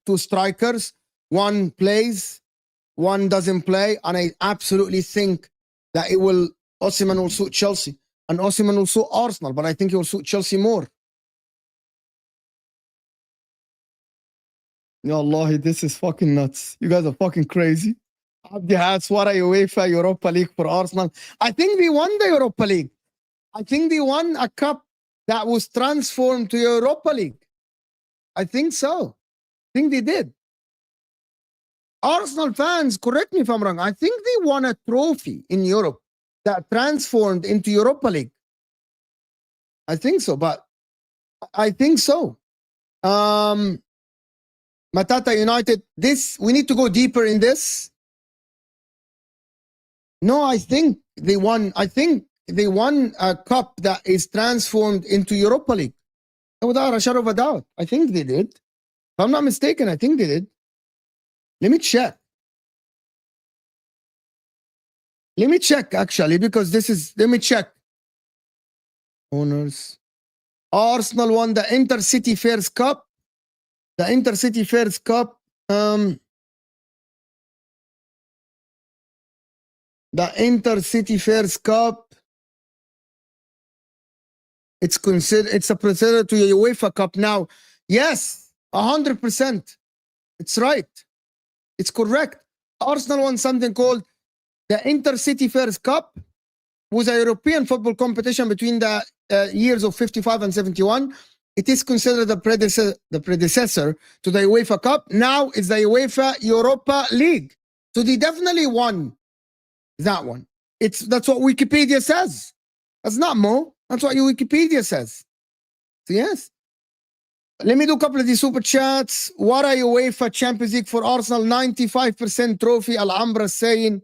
[SPEAKER 1] two strikers. One plays, one doesn't play, and I absolutely think that Osimhen will suit Chelsea, and Osimhen will suit Arsenal, but I think he will suit Chelsea more. Ya Allah, this is fucking nuts. You guys are fucking crazy. Abdi has what a UEFA Europa League for Arsenal. I think they won the Europa League. I think they won a cup that was transformed to Europa League. I think so. I think they did. Arsenal fans, correct me if I'm wrong. I think they won a trophy in Europe that transformed into Europa League. I think so, but I think so. Matata United, we need to go deeper in this. No, I think they won a cup that is transformed into Europa League. Without a shadow of a doubt. I think they did. If I'm not mistaken, I think they did. Let me check. Let me check, actually, because let me check. Owners. Arsenal won the Intercity Fairs Cup. The Intercity Fairs Cup. The Intercity Fairs Cup. It's a considered to a UEFA Cup now. Yes, 100%. It's right. It's correct. Arsenal won something called the Intercity Fairs Cup. Was a European football competition between the years of 55 and 71. It is considered the predecessor to the UEFA Cup. Now it's the UEFA Europa League. So they definitely won that one. That's what Wikipedia says. That's not Mo. That's what your Wikipedia says. So yes. Let me do a couple of these super chats. What are UEFA Champions League for Arsenal? 95% trophy. Alhambra saying.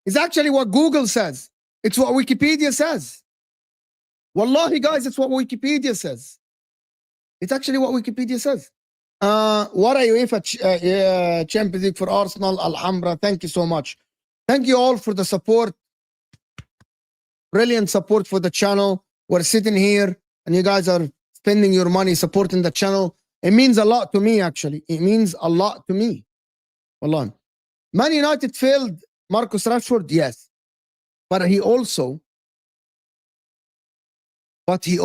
[SPEAKER 1] It's actually what Google says. It's what Wikipedia says. Wallahi, guys, it's what Wikipedia says. It's actually what Wikipedia says. What are UEFA Champions League for Arsenal? Alhambra, thank you so much. Thank you all for the support. Brilliant support for the channel. We're sitting here and you guys are spending your money supporting the channel. It means a lot to me, actually. It means a lot to me. Wallah. Man United failed Marcus Rashford, yes. But he also Matata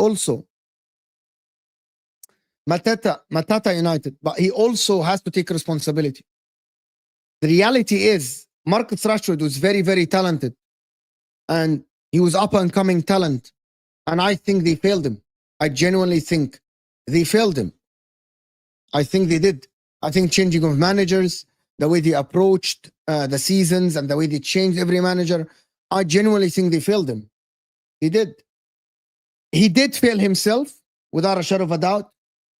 [SPEAKER 1] United, but he also has to take responsibility. The reality is Marcus Rashford was very, very talented and he was up and coming talent. And I think they failed him. I genuinely think they failed him. I think they did. I think changing of managers, the way they approached the seasons and the way they changed every manager, I genuinely think they failed him. He did. He did fail himself, without a shadow of a doubt.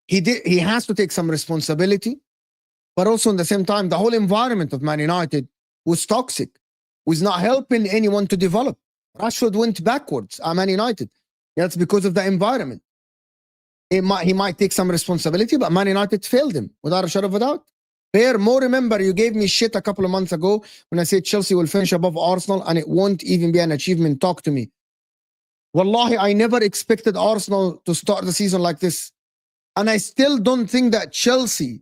[SPEAKER 1] He has to take some responsibility. But also at the same time, the whole environment of Man United was toxic, was not helping anyone to develop. Rashford went backwards at Man United. That's because of the environment. He might take some responsibility, but Man United failed him, without a shadow of a doubt. Bear, more remember, you gave me shit a couple of months ago when I said Chelsea will finish above Arsenal and it won't even be an achievement. Talk to me. Wallahi, I never expected Arsenal to start the season like this. And I still don't think that Chelsea,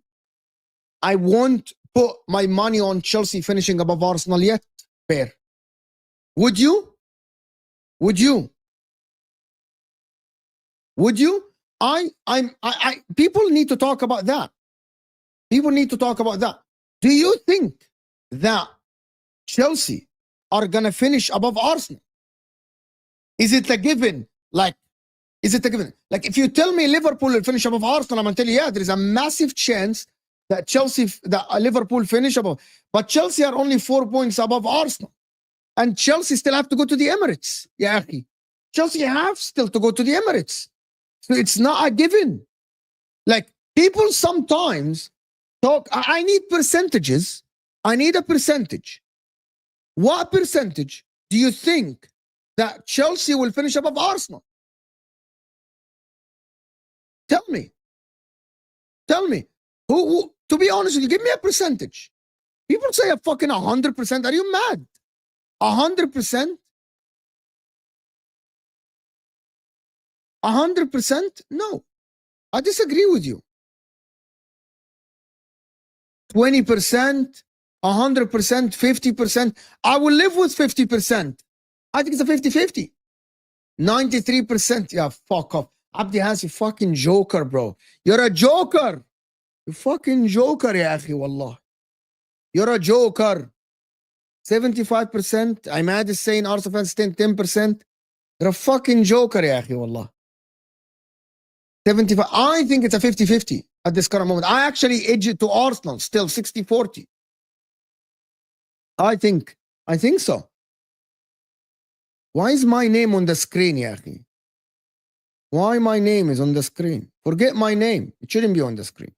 [SPEAKER 1] I won't put my money on Chelsea finishing above Arsenal yet. Bear. Would you? Would you? Would you? People need to talk about that. People need to talk about that. Do you think that Chelsea are going to finish above Arsenal? Is it a given? Is it a given? Like, if you tell me Liverpool will finish above Arsenal, I'm going to tell you, yeah, there is a massive chance that Liverpool finish above. But Chelsea are only 4 points above Arsenal. And Chelsea still have to go to the Emirates. Yeah, Chelsea have still to go to the Emirates. So it's not a given. Like, people sometimes talk, I need percentages. I need a percentage. What percentage do you think that Chelsea will finish above Arsenal? Tell me. Tell me. Who, to be honest with you, give me a percentage. People say a fucking 100%. Are you mad? 100%? 100%? No. I disagree with you. 20%, 100%, 50%. I will live with 50%. I think it's a 50-50. 93%. Yeah, fuck off. Abdi Has, you fucking joker, bro. You're a joker. You fucking joker, ya akhi, wallah. You're a joker. 75%. Imad is saying Arsenal fans 10%. You're a fucking joker, ya akhi, wallah. 75. I think it's a 50-50 at this current moment. I actually edge it to Arsenal, still 60-40. I think so. Why is my name on the screen, ya akhi? Why my name is on the screen? Forget my name. It shouldn't be on the screen.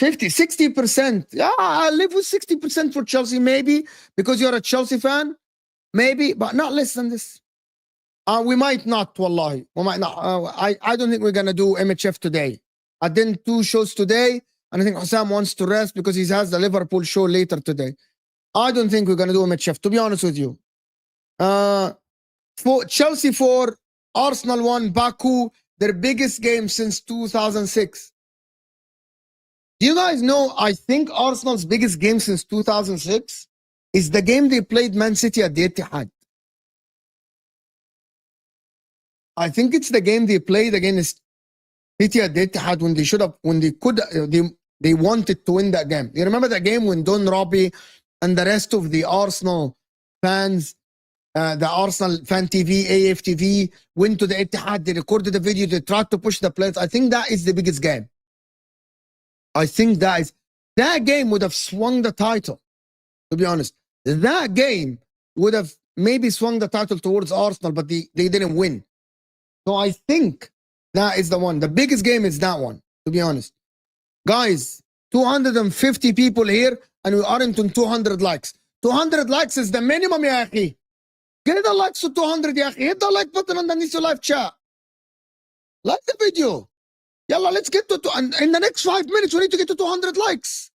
[SPEAKER 1] 60%. Yeah, I live with 60% for Chelsea, maybe, because you're a Chelsea fan. Maybe, but not less than this. We might not, wallahi. We might not. I don't think we're going to do MHF today. I did 2 shows today, and I think Hussam wants to rest because he has the Liverpool show later today. I don't think we're going to do MHF, to be honest with you. For Chelsea 4, Arsenal 1, Baku, their biggest game since 2006. Do you guys know, I think Arsenal's biggest game since 2006 is the game they played Man City at the Etihad. I think it's the game they played against City at the Etihad when they should have, when they could, they wanted to win that game. You remember that game when Don Robbie and the rest of the Arsenal fans, the Arsenal Fan TV, AFTV, went to the Etihad, they recorded the video, they tried to push the players. I think that is the biggest game. I think that game would have swung the title, to be honest. That game would have maybe swung the title towards Arsenal, but they didn't win. So I think that is the one. The biggest game is that one, to be honest. Guys, 250 people here, and we aren't on 200 likes. 200 likes is the minimum, ya akhi. Get the likes to 200, ya akhi. Hit the like button underneath your live chat. Like the video. Yalla, let's get to, and in the next 5 minutes, we need to get to 200 likes.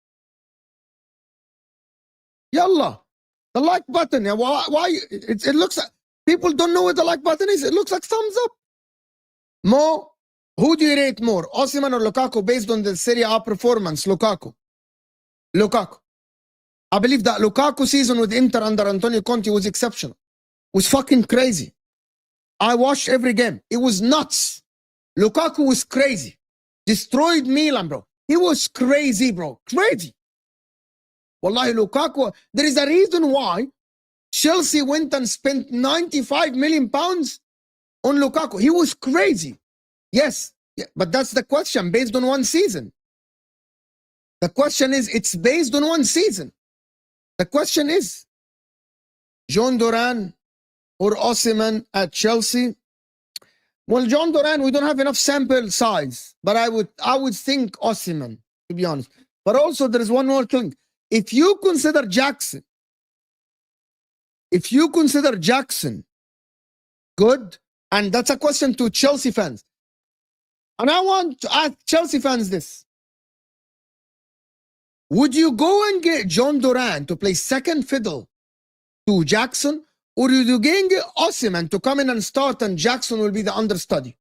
[SPEAKER 1] Yalla. The like button. Yeah, why? It looks like, people don't know what the like button is. It looks like thumbs up. Mo, who do you rate more, Osimhen or Lukaku, based on the Serie A performance? Lukaku. I believe that Lukaku season with Inter under Antonio Conte was exceptional. It was fucking crazy. I watched every game. It was nuts. Lukaku was crazy. Destroyed Milan, bro. He was crazy, bro. Crazy. Wallahi, Lukaku, there is a reason why Chelsea went and spent 95 million pounds on Lukaku. He was crazy. Yes, yeah, but that's the question, based on one season. The question is, it's based on one season. The question is, John Duran or Osimhen at Chelsea? Well, John Duran, we don't have enough sample size, but I would think Osimhen, to be honest. But also, there is one more thing. If you consider Jackson good, and that's a question to Chelsea fans, and I want to ask Chelsea fans this: would you go and get John Duran to play second fiddle to Jackson, or would you go and get Osimhen to come in and start, and Jackson will be the understudy?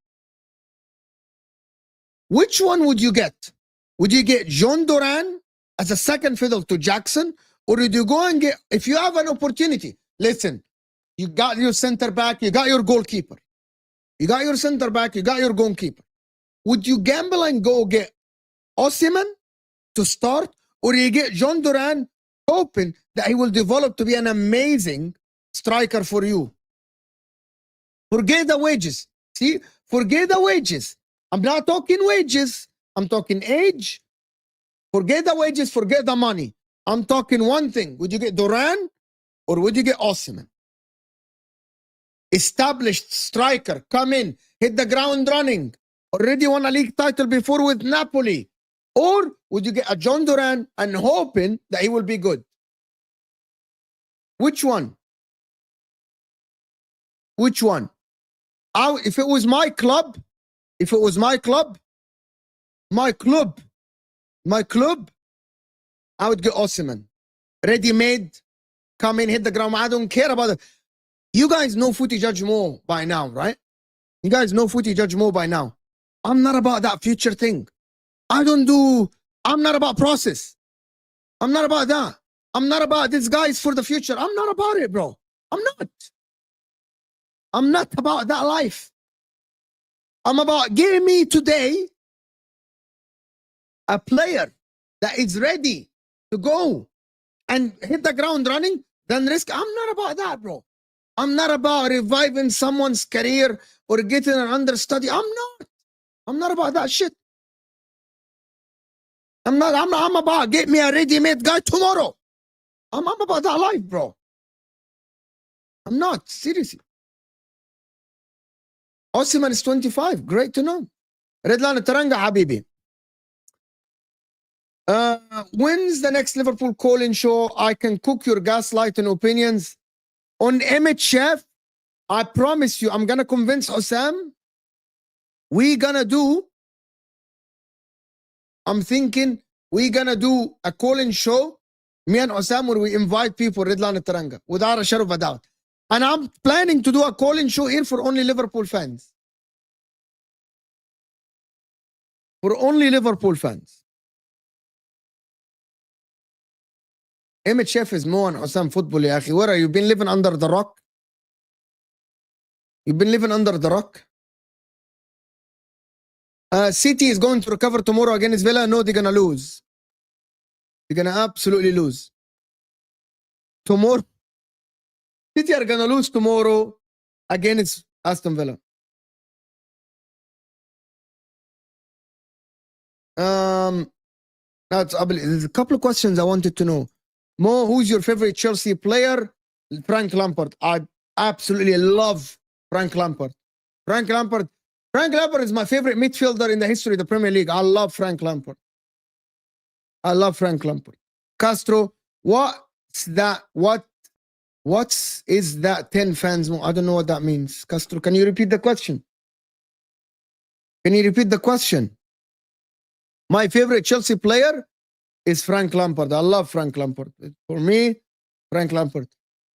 [SPEAKER 1] Which one would you get? Would you get John Duran as a second fiddle to Jackson, or would you go and get, if you have an opportunity, listen, you got your center back, you got your goalkeeper, you got your center back, you got your goalkeeper. Would you gamble and go get Osimhen to start, or you get John Duran hoping that he will develop to be an amazing striker for you? Forget the wages. See, forget the wages. I'm not talking wages. I'm talking age. Forget the wages, forget the money. I'm talking one thing. Would you get Duran or would you get Osimhen? established striker, come in, hit the ground running, already won a league title before with Napoli? Or would you get a John Duran and hoping that he will be good? Which one? Which one? If it was my club, my club, I would get Osimhen. Ready-made, come in, hit the ground. I don't care about it. You guys know Footy Judge Mo by now, right? You guys know Footy Judge Mo by now. I'm not about that future thing. I'm not about process. I'm not about that. I'm not about this guy's for the future. I'm not about it, bro. I'm not about that life. I'm about give me today a player that is ready to go and hit the ground running, then risk. I'm not about that, bro. I'm not about reviving someone's career or getting an understudy. I'm not about that shit. I'm about get me a ready-made guy tomorrow. I'm about that life, bro. I'm not, seriously. Osimhen is 25. Great to know. Redlan Taranga Habibi. When's the next Liverpool call-in show? I can cook your gaslighting opinions. On Emmett Chef, I promise you, I'm going to convince Osam. I'm thinking we're going to do a call-in show, me and Osam, where we invite people, Redlan Taranga, without a shadow of a doubt. And I'm planning to do a call-in show here for only Liverpool fans. For only Liverpool fans. Emmett Chef is more on Osam football, ya akhi. Where are you? Been living under the rock? You've been living under the rock? City is going to recover tomorrow against Villa. No, they're going to lose. They're going to absolutely lose. Tomorrow. City are going to lose tomorrow against Aston Villa. There's a couple of questions I wanted to know. Mo, who's your favorite Chelsea player? Frank Lampard. I absolutely love Frank Lampard. Frank Lampard is my favorite midfielder in the history of the Premier League. I love Frank Lampard. Castro, what's that? What is that 10 fans? I don't know what that means. Castro, can you repeat the question? My favorite Chelsea player is Frank Lampard. I love Frank Lampard. For me, Frank Lampard.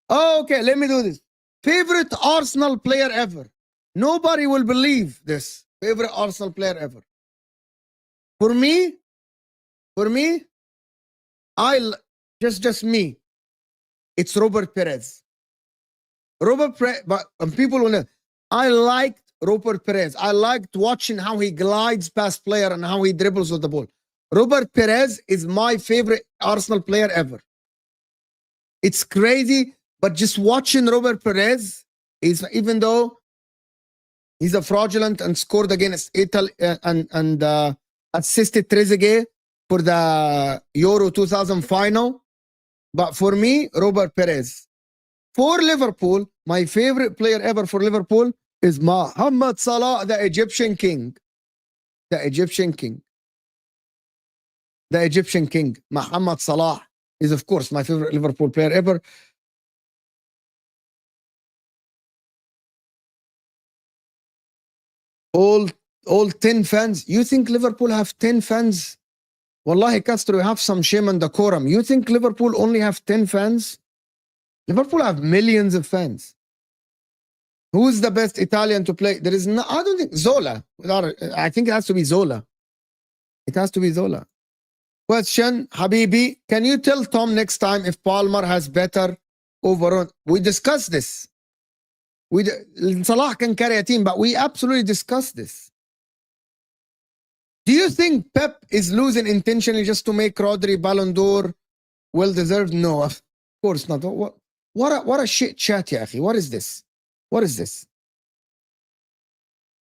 [SPEAKER 1] Oh, okay, let me do this. Favorite Arsenal player ever. Nobody will believe this. Favorite Arsenal player ever. For me, just me. It's Robert Perez. But people will know. I liked Robert Perez. I liked watching how he glides past player and how he dribbles with the ball. Robert Perez is my favorite Arsenal player ever. It's crazy, but just watching Robert Perez, even though he's a fraudulent and scored against Italy and assisted Trezeguet for the Euro 2000 final. But for me, Robert Perez. For Liverpool, my favorite player ever for Liverpool is Mohamed Salah, the Egyptian king. Mohamed Salah is, of course, my favorite Liverpool player ever. All 10 fans. You think Liverpool have 10 fans? Wallahi, Castro, you have some shame and decorum. You think Liverpool only have 10 fans? Liverpool have millions of fans. Who's the best Italian to play? There is no, I don't think Zola. I think it has to be Zola. Question, Habibi, can you tell Tom next time if Palmer has better overall? We discussed this. Salah can carry a team, but we absolutely discussed this. Do you think Pep is losing intentionally just to make Rodri Ballon d'Or well deserved? No, of course not. What a shit chat, ya akhi. What is this?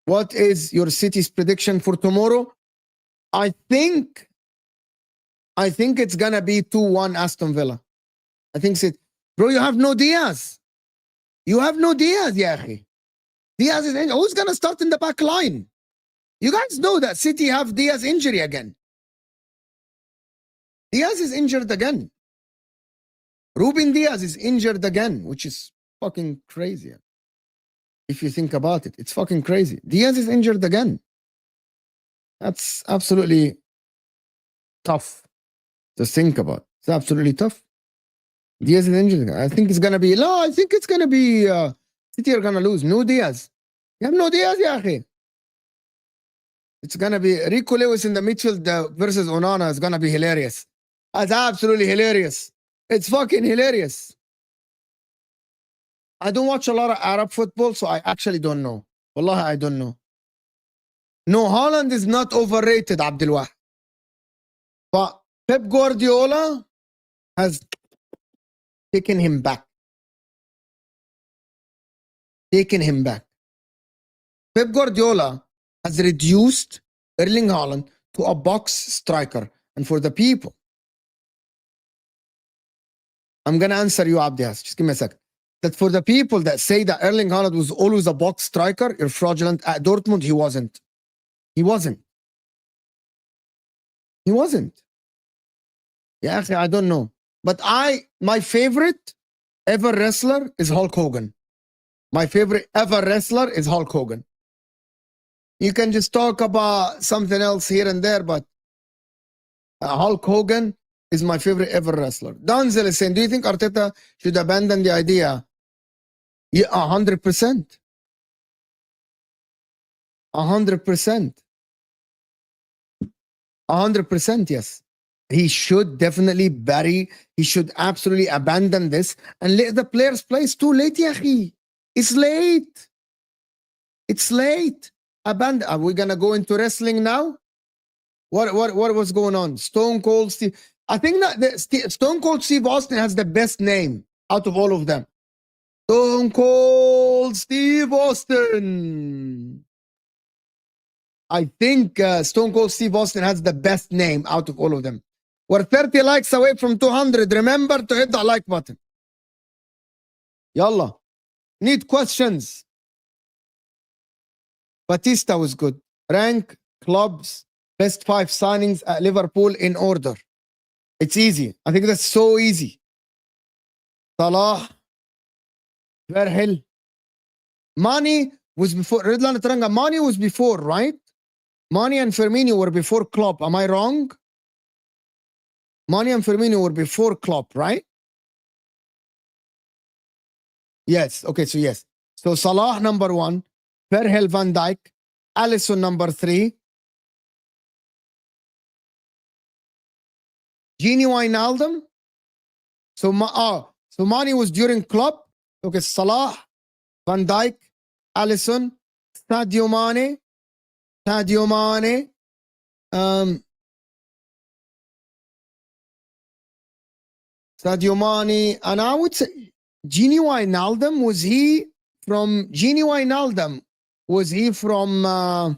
[SPEAKER 1] What is your City's prediction for tomorrow? I think it's gonna be 2-1 Aston Villa. I think so. Bro, you have no Diaz. You have no Diaz, ya akhi. Diaz is injured. Who's going to start in the back line? You guys know that City have Diaz injury again. Diaz is injured again. Ruben Diaz is injured again, which is fucking crazy. If you think about it, it's fucking crazy. Diaz is injured again. That's absolutely tough to think about. It's absolutely tough. Diaz is injured. I think it's going to be, no, I think it's going to be, City are going to lose. No Diaz. You have no Diaz, ya akhi. It's going to be Rico Lewis in the midfield versus Onana is going to be hilarious. That's absolutely hilarious. It's fucking hilarious. I don't watch a lot of Arab football, so I actually don't know. Wallahi, I don't know. No, Haaland is not overrated, Abdul Wahid. But Pep Guardiola has taken him back. Taken him back. Pep Guardiola has reduced Erling Haaland to a box striker. And for the people, I'm going to answer you, Abdias. Just give me a second. That for the people that say that Erling Haaland was always a box striker, you're fraudulent. At Dortmund, he wasn't. He wasn't. He wasn't. Yeah, actually, I don't know. But my favorite ever wrestler is Hulk Hogan. My favorite ever wrestler is Hulk Hogan. You can just talk about something else here and there, but Hulk Hogan is my favorite ever wrestler. Donzel is saying, do you think Arteta should abandon the idea? Yeah, 100%. 100%. 100%, yes. He should definitely he should absolutely abandon this and let the players play. It's too late, yahi. It's late. It's late. Abandon. Are we gonna go into wrestling now? What was going on? Stone Cold Steve. I think that Stone Cold Steve Austin has the best name out of all of them. Stone Cold Steve Austin. I think Stone Cold Steve Austin has the best name out of all of them. We're 30 likes away from 200. Remember to hit that like button. Yalla. Need questions. Batista was good. Rank, clubs, best 5 signings at Liverpool in order. It's easy. I think that's so easy. Salah, Virgil. Mane was before. Redland Taranga. Mane was before, right? Mane and Firmino were before Klopp. Am I wrong? Mane and Firmino were before Klopp, right? Yes. Okay, so yes. So Salah number 1, Virgil van Dijk, Alisson number 3, Gini Wijnaldum. So Mane was during Klopp. Okay, Salah, Van Dijk, Alisson, Sadio Mane, Sadio Mane, and I would say Gini Wijnaldum, was he from Gini Wijnaldum? Was he from no,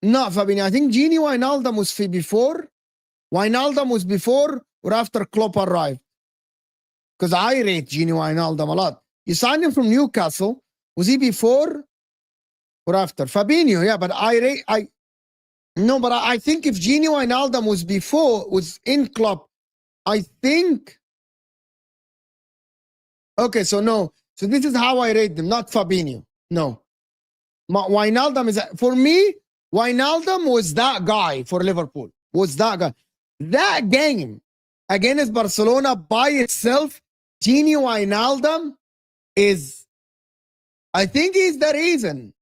[SPEAKER 1] Fabinho. I think Gini Wijnaldum was before. Wijnaldum was before or after Klopp arrived. Because I rate Gini Wijnaldum a lot. You signed him from Newcastle. Was he before or after? Fabinho, yeah, but I think if Gini Wijnaldum was before, was in Klopp, I think. Okay, so no. So this is how I rate them, not Fabinho. No. Wijnaldum is, for me, Wijnaldum was that guy for Liverpool. Was that guy. That game against Barcelona by itself, Gini Wijnaldum is, I think he's the reason.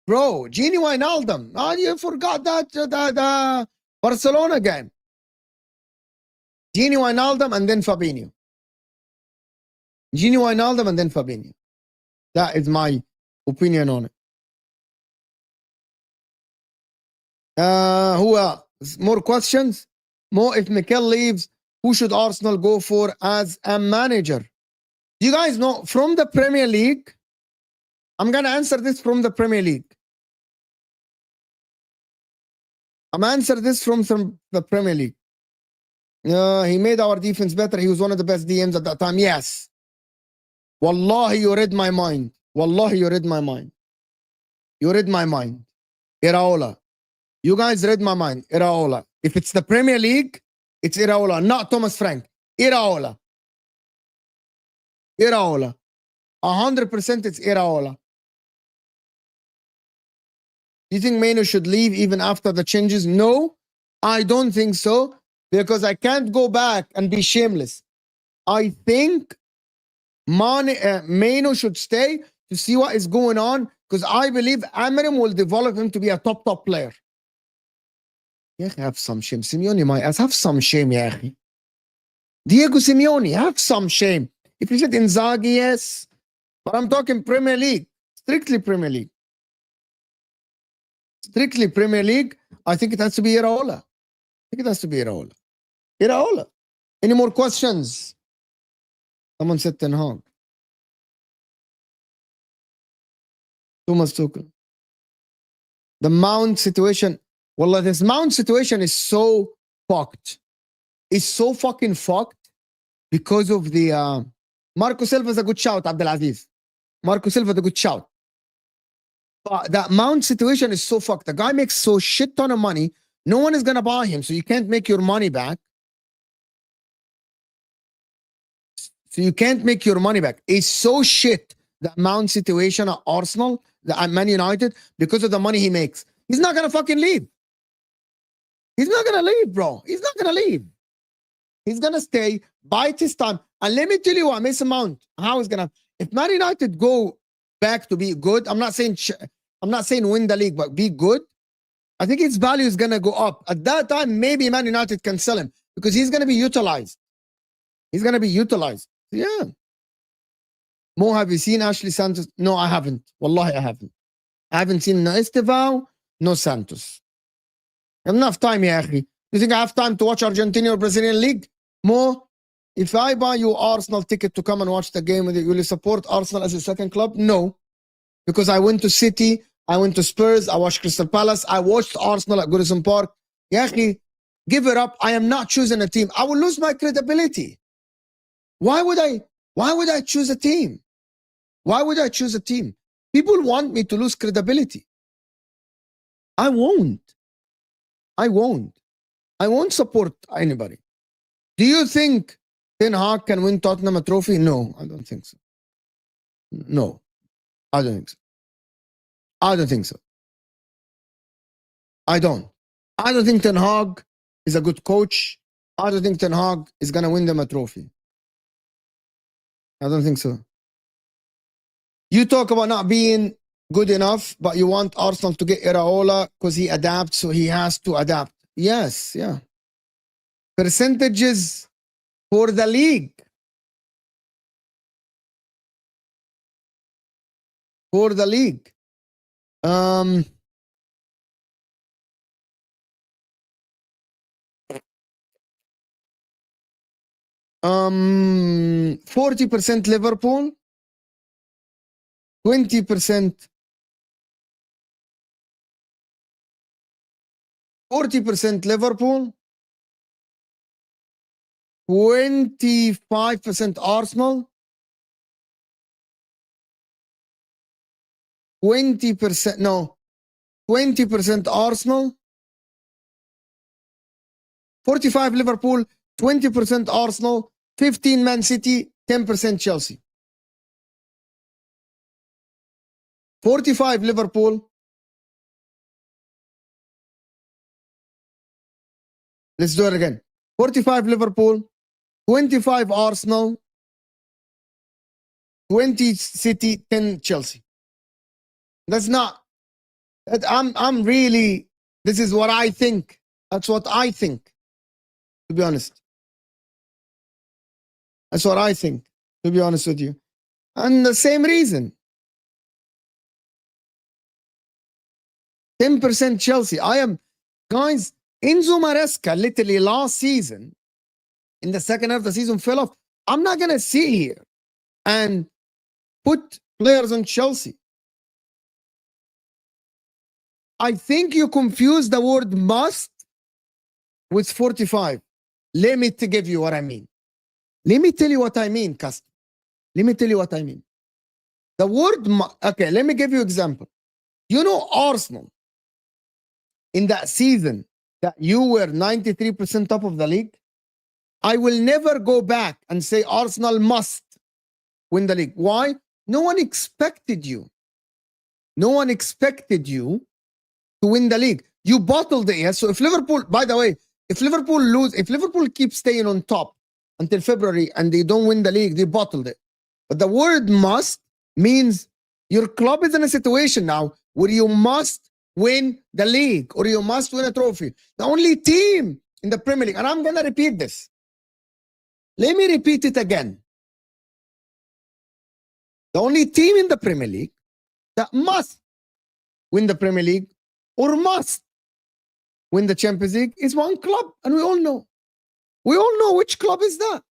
[SPEAKER 1] Bro, Gini Wijnaldum. Oh, you forgot that Barcelona game. Gini Wijnaldum and then Fabinho. Gini Wijnaldum and then Fabinho. That is my opinion on it. Who else? More questions? More, if Mikel leaves, who should Arsenal go for as a manager? Do you guys know from the Premier League? I'm going to answer this from the Premier League. I'm answering this from the Premier League. He made our defense better. He was one of the best DMs at that time. Yes. Wallahi, you read my mind. Wallahi, you read my mind. You read my mind. Iraola. You guys read my mind. Iraola. If it's the Premier League, it's Iraola, not Thomas Frank. Iraola. Iraola. 100% it's Iraola. Do you think Mano should leave even after the changes? No, I don't think so, because I can't go back and be shameless. I think Mano should stay to see what is going on, because I believe Amarim will develop him to be a top player. Yeah, have some shame. Simeone, my ass, have some shame, yeah. Diego Simeone, have some shame. If you said Inzaghi, yes, but I'm talking Premier League, strictly Premier League. Strictly Premier League, I think it has to be Iraola. I think it has to be Iraola. Iraola. Any more questions? Someone said Ten Hag. Thomas Tuchel. The Mount situation. Wallah, this Mount situation is so fucked. It's so fucking fucked because of the Marco Silva is a good shout, Abdelaziz. Marco Silva is a good shout. But that Mount situation is so fucked. The guy makes so shit ton of money. No one is gonna buy him, so you can't make your money back. So you can't make your money back. It's so shit, the Mount situation at Arsenal, at Man United, because of the money he makes. He's not gonna fucking leave. He's not gonna leave, bro. He's not gonna leave. He's gonna stay, bite his time. And let me tell you what, Mason Mount, how he's gonna. If Man United go back to be good, I'm not saying win the league, but be good, I think his value is gonna go up. At that time, maybe Man United can sell him because he's gonna be utilized. He's gonna be utilized. Yeah. Mo, have you seen Ashley Santos? No, I haven't. Wallahi, I haven't. I haven't seen no Estevao, no Santos. Enough time, ya akhi. You think I have time to watch Argentina or Brazilian League? Mo, if I buy you Arsenal ticket to come and watch the game, will you support Arsenal as a second club? No. Because I went to City, I went to Spurs, I watched Crystal Palace, I watched Arsenal at Goodison Park. Ya akhi, give it up. I am not choosing a team. I will lose my credibility. Why would I choose a team? Why would I choose a team? People want me to lose credibility. I won't. I won't support anybody. Do you think Ten Hag can win Tottenham a trophy? No, I don't think so. No, I don't think so. I don't think so. I don't think Ten Hag is a good coach. I don't think Ten Hag is going to win them a trophy. I don't think so. You talk about not being good enough, but you want Arsenal to get Iraola because he adapts, so he has to adapt. Yes, yeah. Percentages for the league. For the league. 40% Liverpool, 20%, 40% Liverpool, 25% Arsenal, 20% Arsenal, 45 Liverpool, 20% Arsenal, 15 Man City, 10% Chelsea. 45 Liverpool. Let's do it again. 45 Liverpool, 25 Arsenal, 20 City, 10 Chelsea. That's not. I'm really. This is what I think. That's what I think. To be honest. That's what I think. To be honest with you. And the same reason. 10% Chelsea. Guys, Enzo Maresca literally last season, in the second half of the season, fell off. I'm not going to sit here and put players on Chelsea. I think you confuse the word must with 45. Let me to give you what I mean. Let me tell you what I mean, Custom. Let me tell you what I mean. The word, okay, let me give you an example. You know Arsenal, in that season that you were 93% top of the league, I will never go back and say Arsenal must win the league. Why? No one expected you. No one expected you to win the league. You bottled it, yes? So if Liverpool, by the way, if Liverpool keeps staying on top until February and they don't win the league, they bottled it. But the word must means your club is in a situation now where you must win the league or you must win a trophy. The only team in the Premier League, and I'm going to repeat this. Let me repeat it again. The only team in the Premier League that must win the Premier League or must win the Champions League is one club, and we all know. We all know which club is that.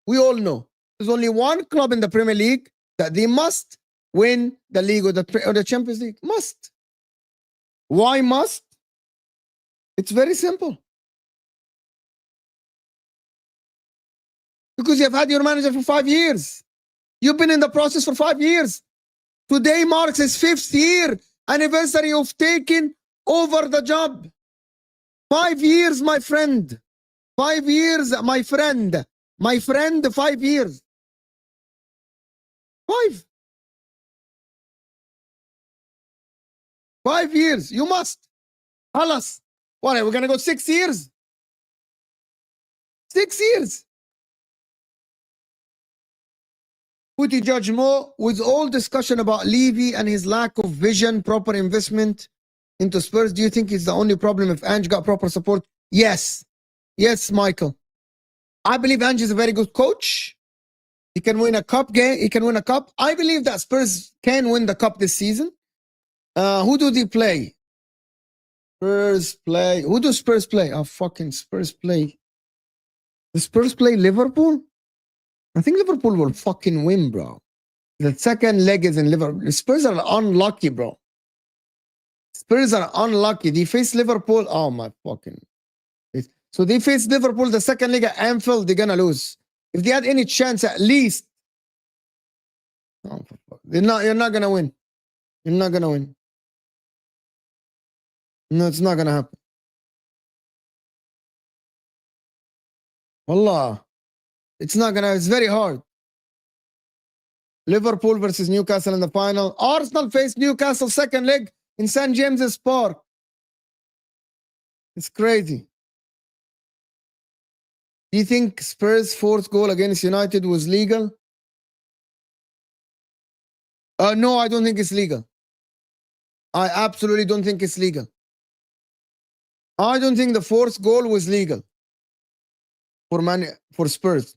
[SPEAKER 1] We all know. There's only one club in the Premier League that they must win the league or the Champions League. Must. Why must? It's very simple. Because you've had your manager for 5 years. You've been in the process for 5 years. Today marks his 5th year anniversary of taking over the job. 5 years, my friend. 5 years, my friend. My friend, 5 years. 5. 5 years. You must. Halas. What, we're going to go 6 years? 6 years. Footy Judge Mo, with all discussion about Levy and his lack of vision, proper investment into Spurs, do you think it's the only problem if Ange got proper support? Yes. Yes, Michael. I believe Ange is a very good coach. He can win a cup game. He can win a cup. I believe that Spurs can win the cup this season. Who do they play? Spurs play. Who do Spurs play? Oh, fucking Spurs play. The Spurs play Liverpool? I think Liverpool will fucking win, bro. The second leg is in Liverpool. The Spurs are unlucky, bro. Spurs are unlucky. They face Liverpool. Oh, my fucking. So they face Liverpool the second leg at Anfield. They're going to lose. If they had any chance, at least. Oh, you're not going to win. You're not going to win. No, it's not going to happen. Wallah. It's not going to. It's very hard. Liverpool versus Newcastle in the final. Arsenal face Newcastle second leg in St. James's Park. It's crazy. Do you think Spurs' 4th goal against United was legal? No, I don't think it's legal. I absolutely don't think it's legal. I don't think the 4th goal was legal for Spurs.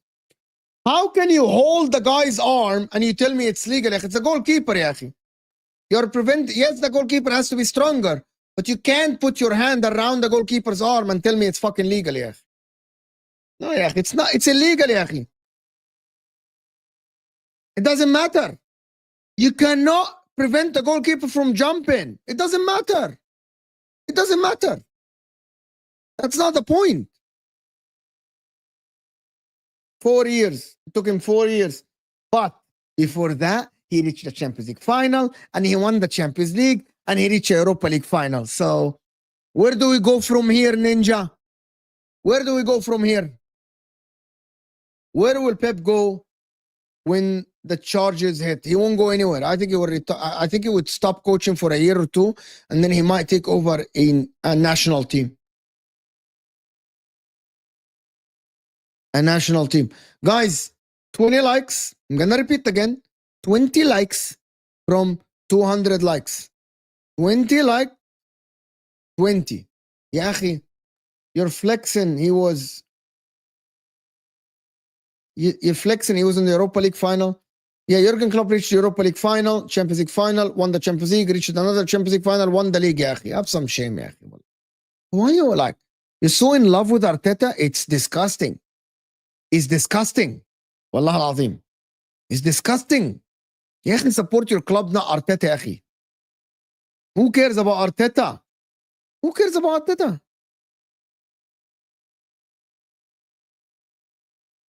[SPEAKER 1] How can you hold the guy's arm and you tell me it's legal? It's a goalkeeper, yahi. Yes, the goalkeeper has to be stronger, but you can't put your hand around the goalkeeper's arm and tell me it's fucking legal, yahi. No, yahi, it's not. It's illegal, yahi. It doesn't matter. You cannot prevent the goalkeeper from jumping. It doesn't matter. It doesn't matter. That's not the point. 4 years. It took him 4 years. But before that, he reached the Champions League final and he won the Champions League and he reached the Europa League final. So where do we go from here, Ninja? Where do we go from here? Where will Pep go when the charges hit? He won't go anywhere. I think he would stop coaching for a year or two and then he might take over in a national team. A national team. Guys, 20 likes. I'm going to repeat again. 20 likes from 200 likes. 20 like. 20. Ya akhi, you're flexing. You're flexing. He was in the Europa League final. Yeah, Jurgen Klopp reached the Europa League final, Champions League final, won the Champions League, reached another Champions League final, won the league, ya akhi. Have some shame, ya akhi. Why are you like, you're so in love with Arteta? It's disgusting. It's disgusting. Wallah al-Azim. It's disgusting. Ya akhi, support your club, not Arteta, ya akhi. Who cares about Arteta? Who cares about Arteta?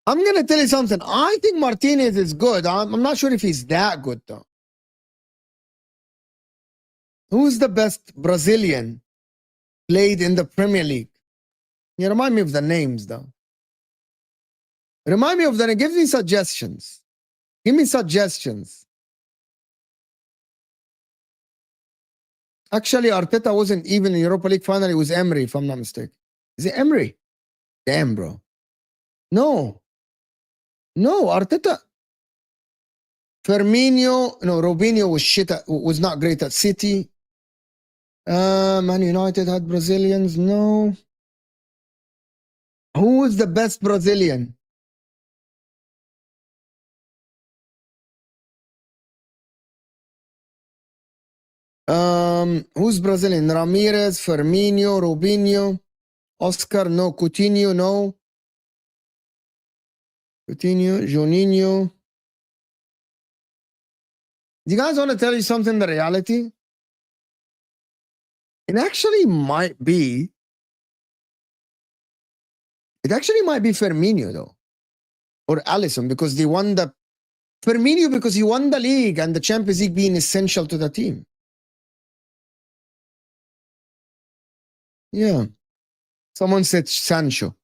[SPEAKER 1] I'm going to tell you something. I think Martinez is good. I'm not sure if he's that good, though. Who's the best Brazilian played in the Premier League? You remind me of the names, though. Remind me of the. Give me suggestions. Give me suggestions. Actually, Arteta wasn't even in Europa League final. It was Emery, if I'm not mistaken. Is it Emery? Damn, bro. No, Arteta. Firmino, no, Robinho was shit. Was not great at City. Man United had Brazilians. No. Who is the best Brazilian? Who's Brazilian? Ramirez, Firmino, Robinho, Oscar, no. Coutinho, no. Coutinho, Juninho. Do you guys want to tell you something, the reality? It actually might be Firmino, though. Or Alisson, because they won the Firmino because he won the league and the Champions League being essential to the team. Yeah. Someone said Sancho.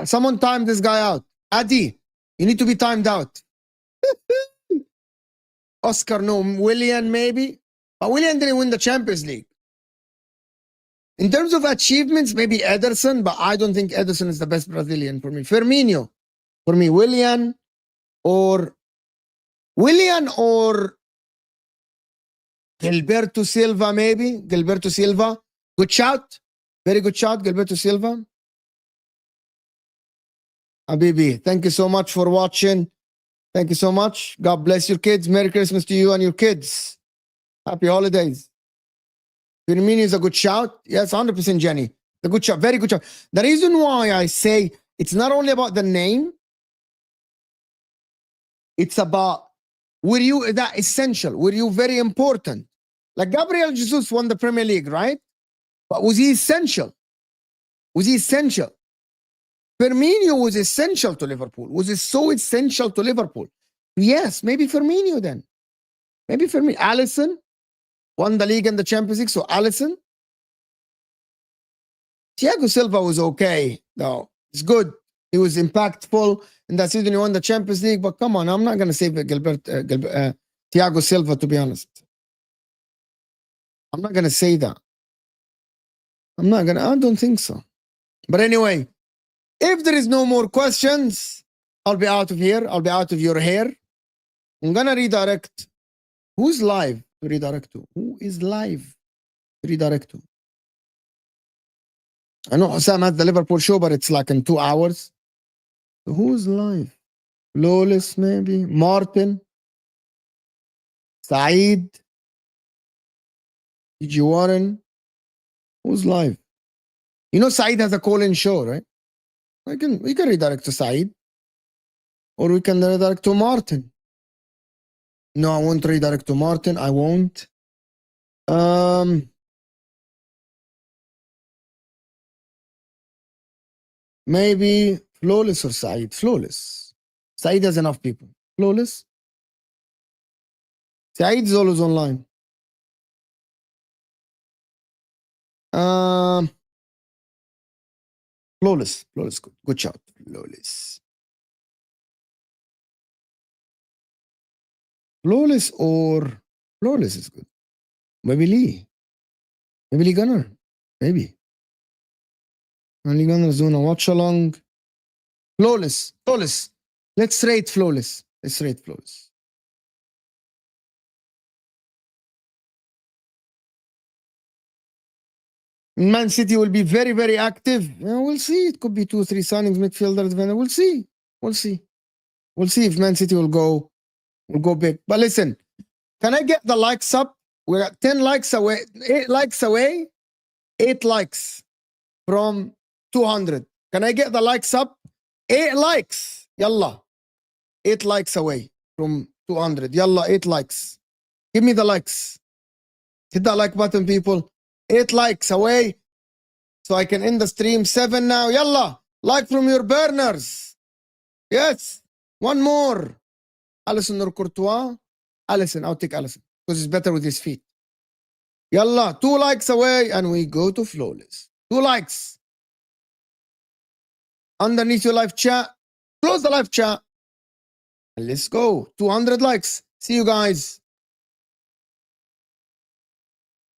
[SPEAKER 1] Someone timed this guy out. Adi, you need to be timed out. Oscar, no. Willian, maybe. But Willian didn't win the Champions League. In terms of achievements, maybe Ederson, but I don't think Ederson is the best Brazilian for me. Firmino, for me. Willian or Gilberto Silva, maybe. Gilberto Silva. Good shout. Very good shout, Gilberto Silva. Habibi, thank you so much for watching. Thank you so much. God bless your kids. Merry Christmas to you and your kids. Happy holidays. Firmino is a good shout. Yes, 100% Jenny. A good shout. Very good shout. The reason why I say it's not only about the name, it's about were you that essential? Were you very important? Like Gabriel Jesus won the Premier League, right? But was he essential? Was he essential? Firmino was essential to Liverpool. Was it so essential to Liverpool? Yes, maybe Firmino then. Maybe Firmino. Alisson won the league and the Champions League, so Alisson. Thiago Silva was okay, though. It's good. He was impactful in that season. He won the Champions League, but come on, I'm not going to say Thiago Silva, to be honest. I'm not going to say that. I don't think so. But anyway, if there is no more questions, I'll be out of here. I'll be out of your hair. I'm going to redirect. Who's live to redirect to? Who is live to redirect to? I know Sam had the Liverpool show, but it's like in 2 hours. So who's live? Lawless, maybe. Martin. Saeed. G. Warren. Who's live? You know Saeed has a call-in show, right? We can redirect to Saeed. Or we can redirect to Martin. No, I won't redirect to Martin. I won't. Maybe Flawless or Saeed. Flawless. Saeed has enough people. Flawless. Saeed is always online. Flawless. Flawless. Good shout. Flawless. Flawless or Flawless is good. Maybe Lee. Maybe Lee Gunner. Maybe. Lee Gunner is doing a watch along. Flawless. Flawless. Let's rate Flawless. Let's rate Flawless. Man City will be very, very active. Yeah, we'll see. It could be 2 or 3 signings, midfielders. We'll see. We'll see. We'll see if Man City will go big. But listen, can I get the likes up? We're at 10 likes away, 8 likes away, 8 likes from 200. Can I get the likes up? 8 likes. Yalla. 8 likes away from 200. Yalla, 8 likes. Give me the likes. Hit that like button, people. 8 likes away so I can end the stream. 7 now. Yalla. Like from your burners. Yes. One more. Alisson or Courtois? Alisson. I'll take Alisson because he's better with his feet. Yalla. 2 likes away and we go to flawless. 2 likes. Underneath your live chat. Close the live chat. And let's go. 200 likes. See you guys.